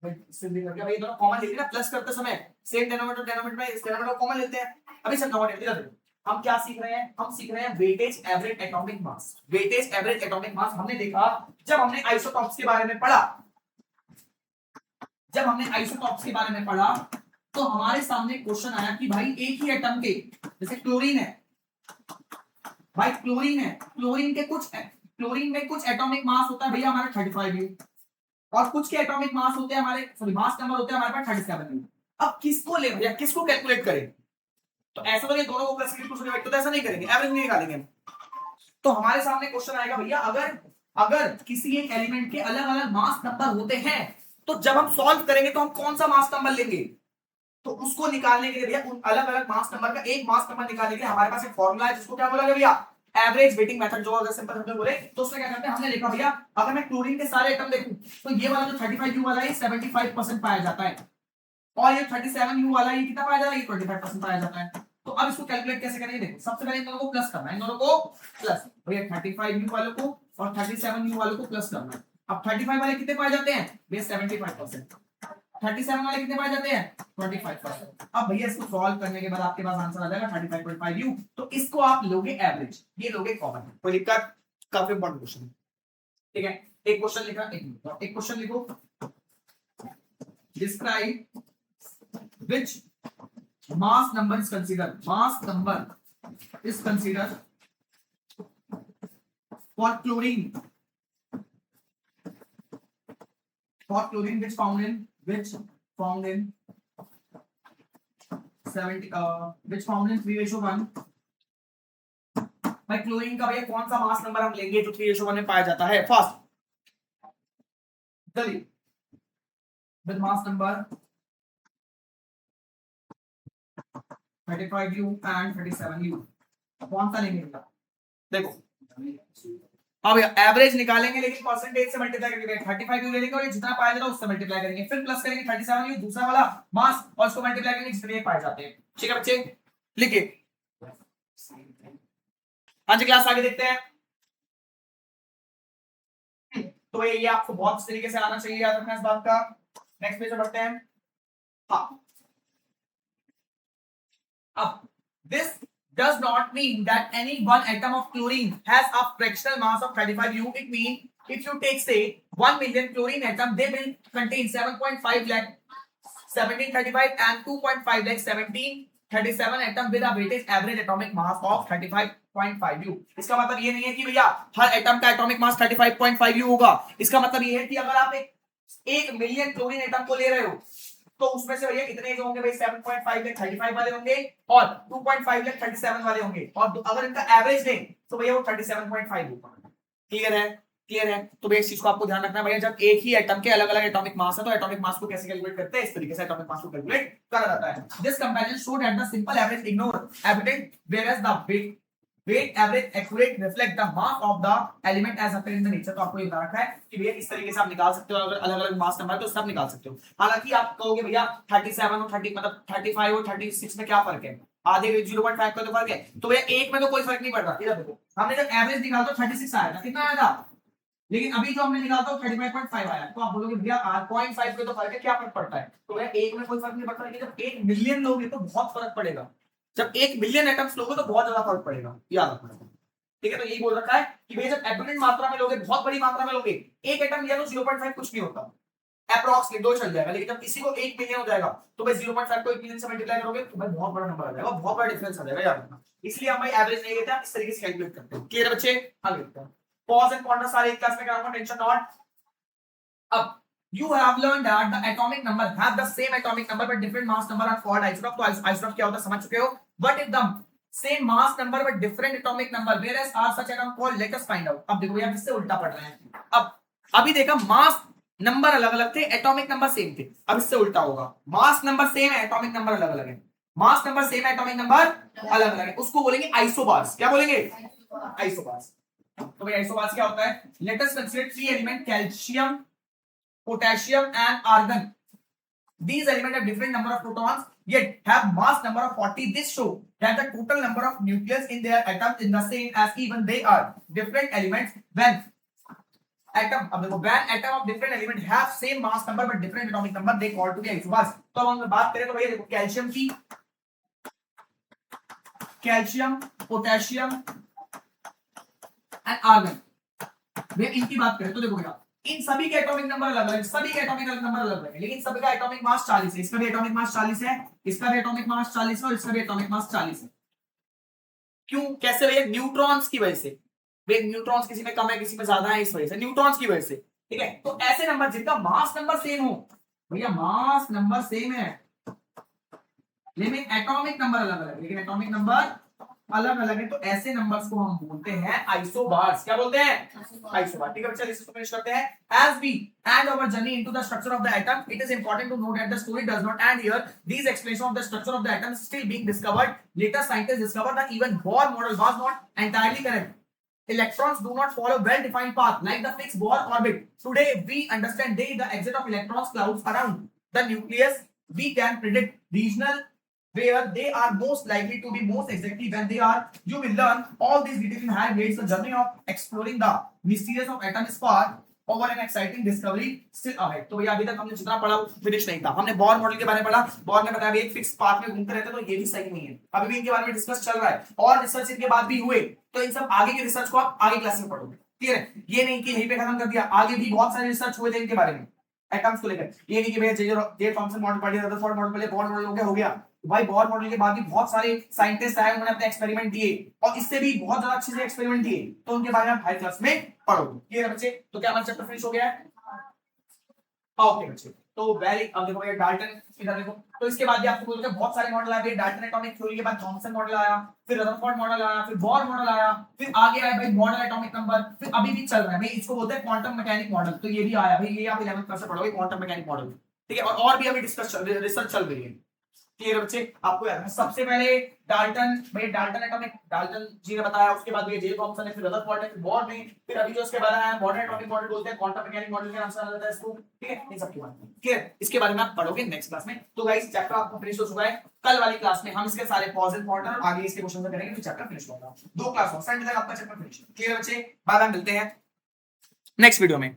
सिंपली करके भाई दोनों कॉमन लेते हैं ना, प्लस करते समय सेम डिनोमिनेटर में इस डिनोमिनेटर को कॉमन लेते हैं। अभी सब नोट इधर हम क्या सीख रहे हैं? हम सीख रहे हैं weightage average atomic mass. Weightage average atomic mass हमने देखा जब हमने आइसोटॉप्स के बारे में पढ़ा। जब हमने आइसोटॉप्स के बारे में पढ़ा तो हमारे सामने क्वेश्चन आया कि भाई एक ही एटम के, जैसे क्लोरीन है भाई, क्लोरीन है, क्लोरीन में कुछ एटॉमिक मास होता है भैया हमारा 35 यू, और कुछ के एटॉमिक मास होते हैं हमारे, सॉरी मास नंबर होते हैं हमारे पास 37 यू। अब किसको ले भैया, किसको कैलकुलेट करें? तो ऐसा तो ये दोनों को प्लस करके कुछ नहीं, तो ऐसा नहीं करेंगे, एवरेज नहीं निकालेंगे। तो हमारे सामने क्वेश्चन आएगा भैया अगर किसी एक एलिमेंट के अलग अलग मास नंबर होते हैं तो जब हम सॉल्व करेंगे तो हम कौन सा मास नंबर लेंगे? तो उसको निकालने के लिए भैया उन अलग अलग मास नंबर का एक मास नंबर निकालने के लिए हमारे पास एक फॉर्मूला है जिसको क्या बोला गया भैया? Average waiting method. जो अगर सिंपल हमने बोले तो उसमें क्या करते हैं, हमने लिखा भैया अगर मैं क्लोरीन के सारे एटम देखूं तो ये वाला जो 35 यू वाला है 75% पाया जाता है, और ये 37 यू वाला ये कितना पाया जाता है? ये 25% पाया जाता है। तो अब इसको कैलकुलेट कैसे करेंगे? देखो सबसे पहले इन दोनों को प्लस करना है, इन दोनों को प्लस, भैया 35 यू वालों को और 37 यू वालों को प्लस करना है। अब 35 वाले कितने पाए जाते हैं भैया? 75%। 37 वाले कितने पाए जाते हैं? 25%। अब भैया इसको सॉल्व करने के बाद आपके पास आंसर आ जाएगा 35.5 यू। तो इसको आप लोगे एवरेज, ये लोगे कॉमन। कोई दिक्कत? काफी इंपॉर्टेंट क्वेश्चन है, ठीक है। एक क्वेश्चन लिखा, एक क्वेश्चन लिखो, describe which mass number is considered, mass number is considered for chlorine which found in 70 which found in 3:1। भाई क्लोरीन का भैया कौन सा मास नंबर हम लेंगे जो 3:1 में पाया जाता है? फास्ट चलिए, with mass number 35 you and 37 you, कौन सा लेंगे? देखो अब एवरेज निकालेंगे लेकिन परसेंटेज से मल्टीप्लाई करेंगे। 35 यू ले लेंगे और ये जितना पाया जाता है उससे मल्टीप्लाई करेंगे, फिर प्लस करेंगे 37 यू दूसरा वाला मास और उसको मल्टीप्लाई करेंगे जितने पाए जाते हैं। ठीक है बच्चे, लिखिए। हाँ जी क्लास आगे देखते हैं। तो ये आपको बहुत तरीके से आना चाहिए, याद रखना इस बात का। नेक्स्ट पेज पे बढ़ते हैं। हाँ, अब this does not mean that any one atom of chlorine has a fractional mass of 35 U. It means if you take say 1 million chlorine atom, they will contain 7.5 lakh 1735 and 2.5 lakh 1737 atom with a weighted average atomic mass of 35.5 U. इसका मतलब ये नहीं है कि भैया हर एटम का एटॉमिक मास 35.5 U होगा। इसका मतलब ये है कि अगर आप एक मिलियन क्लोरीन एटम को ले रहे हो तो उसमें से भैया कितने जो होंगे भाई? 7.5 लाख 35 वाले होंगे और 2.5 लाख 37 वाले होंगे, और अगर इनका एवरेज लें तो भैया वो 37.5 होगा। क्लियर है? क्लियर है? तो भैया इस चीज को आपको ध्यान रखना है भैया, जब एक ही एटम के अलग अलग एटॉमिक मास है तो एटॉमिक मास को कैसे कैलकुलेट करते हैं? इस तरीके से एटॉमिक मास को कैलकुलेट करा जाता है। This comparison showed that the simple average ignore evident whereas the weight average accurate reflect the mass of the element as appeared in the nature। तो आपको ये बता रखा है कि भैया इस तरीके से आप निकाल सकते हो, अगर अलग अलग मास नंबर है तो सब निकाल सकते हो। हालांकि आप कहोगे भैया 37 और 30 मतलब 35 और 36 में क्या फर्क है? आधे 0.5 का तो फर्क है। तो भैया एक में तो कोई फर्क नहीं पड़ रहा। इधर देखो, हमने जब एवरेज निकाला तो 36 आया था, कितना आया था? लेकिन अभी जो हमने निकाला तो 35.5 आया। तो आप बोलोगे भैया 0.5 का तो फर्क है, क्या फर्क पड़ता है? तो भैया एक में कोई फर्क नहीं पड़ता, लेकिन जब 1 मिलियन लोगे तो बहुत फर्क पड़ेगा। जब 1 मिलियन एटम्स लोगे तो बहुत ज्यादा फर्क पड़ेगा, याद रखना। ठीक है, तो यही बोल रखा है कि भैया जब एब्सोल्यूट मात्रा में लोगे, बहुत बड़ी मात्रा में लोगे, एक एटम लिया तो 0.5 कुछ नहीं होता, अप्रॉक्सिमेट 2 चल जाएगा। लेकिन जब किसी को 1 मिलियन हो जाएगा तो भाई 0.5 को 1 मिलियन से मल्टीप्लाई करोगे तो भाई बहुत बड़ा नंबर आ जाएगा, बहुत बड़ा डिफरेंस आ जाएगा, याद रखना। इसलिए हम भाई एवरेज नहीं लेते, इस तरीके से कैलकुलेट करते हैं। क्लियर है बच्चे? आगे देखते हैं। पॉज एंड पॉइंटर सारे एक क्लास में कराऊंगा, टेंशन नॉट। अब you have learned that the atomic number have the same atomic number but different mass number are called isotope। तो isotope क्या होता है समझ चुके हो। But if the same mass number but different atomic number whereas are such atom called, let us find out। अब देखो यार इससे उल्टा पढ़ रहे हैं। अब अभी देखा मास नंबर अलग अलग थे, एटॉमिक नंबर सेम थे। अब इससे उल्टा होगा, मास नंबर सेम है, एटॉमिक नंबर अलग अलग है। मास नंबर सेम है, एटॉमिक नंबर अलग अलग है, उसको बोलेंगे आइसोबार्स। क्या बोलेंगे? आइसोबार्स। तो भाई आइसोबार्स क्या होता है? Let us consider 3 element calcium, potassium and argon। These elements have different number of protons yet have mass number of 40। This show that the total number of nucleus in their atoms is the same as even they are different elements when atom, अब देखो when atom of different element have same mass number but different atomic number they call to be isobars। तो हम बात करें तो भैया देखो कैल्शियम की कैल्शियम, पोटेशियम एंड आर्गन। भैया इनकी बात करें तो देखो बेटा, इन सभी के एटॉमिक नंबर अलग अलग, सभी के एटॉमिक नंबर अलग अलग है, लेकिन सभी का एटॉमिक मास 40 है। इसका भी एटॉमिक मास 40 है, इसका भी एटॉमिक मास 40 है और इसका भी एटॉमिक मास 40 है। क्यों, कैसे भैया? न्यूट्रॉन्स की वजह से। भैया न्यूट्रॉन्स किसी में कम है, किसी में ज्यादा है, इस वजह से, न्यूट्रॉन्स की वजह से। ठीक है, तो ऐसे नंबर जिनका मास नंबर सेम हो, भैया मास नंबर सेम है लेकिन एटॉमिक नंबर अलग अलग, लेकिन एटॉमिक नंबर अलग अलग है, तो ऐसे नंबर्स को हम बोलते हैं आइसोबार्स। क्या बोलते हैं? आइसोबार। ठीक है बच्चा, इसको फिनिश करते हैं। As we end our journey into the structure of the atom, it is important to note that the story does not end here. These explanations of the structure of the atom is still being discovered. Later scientists discovered that even Bohr model was not entirely correct. Electrons do not follow well-defined path like the fixed Bohr orbit. Today, we understand the exit of electrons clouds around the nucleus. We can predict regional where they are most likely to be most exactly when they are. You will learn all these details in higher grades. The journey of exploring the mysteries of atom is far over an exciting discovery still ahead. तो भैया अभी तक हमने जितना पढ़ा फिनिश नहीं था। हमने बॉर मॉडल के बारे में पढ़ा, बॉर ने बताया एक फिक्स पाथ में घूमते रहते, तो ये भी सही नहीं है। अभी भी इनके बारे में डिस्कस चल रहा है और रिसर्च इनके बाद भी हुए, तो इन सब आगे के रिसर्च को आप आगे क्लास में पढ़ोगे। क्लियर है? ये नहीं कि यहीं पे खत्म कर दिया, आगे भी बहुत सारे रिसर्च हुए थे इनके बारे में एटम्स को लेकर। ये नहीं कि भैया जे थॉमसन मॉडल पढ़ लिया, रदरफोर्ड मॉडल पढ़ लिया, बॉर मॉडल हो गया। भाई बॉर मॉडल के बाद भी बहुत सारे साइंटिस्ट आए, उन्होंने अपने एक्सपेरिमेंट दिए और इससे भी बहुत ज्यादा अच्छे से एक्सपेरिमेंट दिए, तो उनके बारे में आप हाई क्लास में पढ़ोगे। क्लियर है बच्चे? तो क्या हमारा चैप्टर फिनिश हो गया है? ओके बच्चे, तो वेरी, अब देखो ये डाल्टन, इधर देखो, तो इसके बाद भी आपको बोलते हैं बहुत सारे मॉडल आए। डाल्टन एटॉमिक थ्योरी के बाद थॉमसन मॉडल आया, फिर रदरफोर्ड मॉडल आया, फिर बॉर मॉडल आया, फिर आगे आया भाई मॉडल एटॉमिक नंबर, फिर अभी भी चल रहा है भाई, इसको बोलते हैं क्वांटम मैकेनिक मॉडल। तो ये भी आया भाई, ये आप 11th क्लास से पढ़ोगे क्वांटम मैकेनिक मॉडल। ठीक है, और भी अभी डिस्कस चल रही है, रिसर्च चल रही है। क्लियर है बच्चे? आपको याद है सबसे पहले डाल्टन, भाई डाल्टन एटॉमिक, डाल्टन जी ने बताया, उसके बाद ये जे थॉमसन ने, फिर रदरफोर्ड ने, फिर बॉर ने, फिर अभी जो उसके बाद आया मॉडर्न एटॉमिक मॉडल बोलते हैं, क्वांटम मैकेनिक मॉडल के नाम से जाना जाता है इसको। ठीक है, इन सब की बात। क्लियर? इसके बारे में आप पढ़ोगे नेक्स्ट क्लास में। तो गाइस चैप्टर आपको फिनिश हो चुका है। कल वाली क्लास में हम इसके सारे पॉज एंड पॉइंटर आगे इसके क्वेश्चन करेंगे, फिर चैप्टर फिनिश होगा। दो क्लास हो, संडे तक आपका चैप्टर फिनिश। क्लियर बच्चे? बाय बाय, मिलते हैं नेक्स्ट वीडियो में।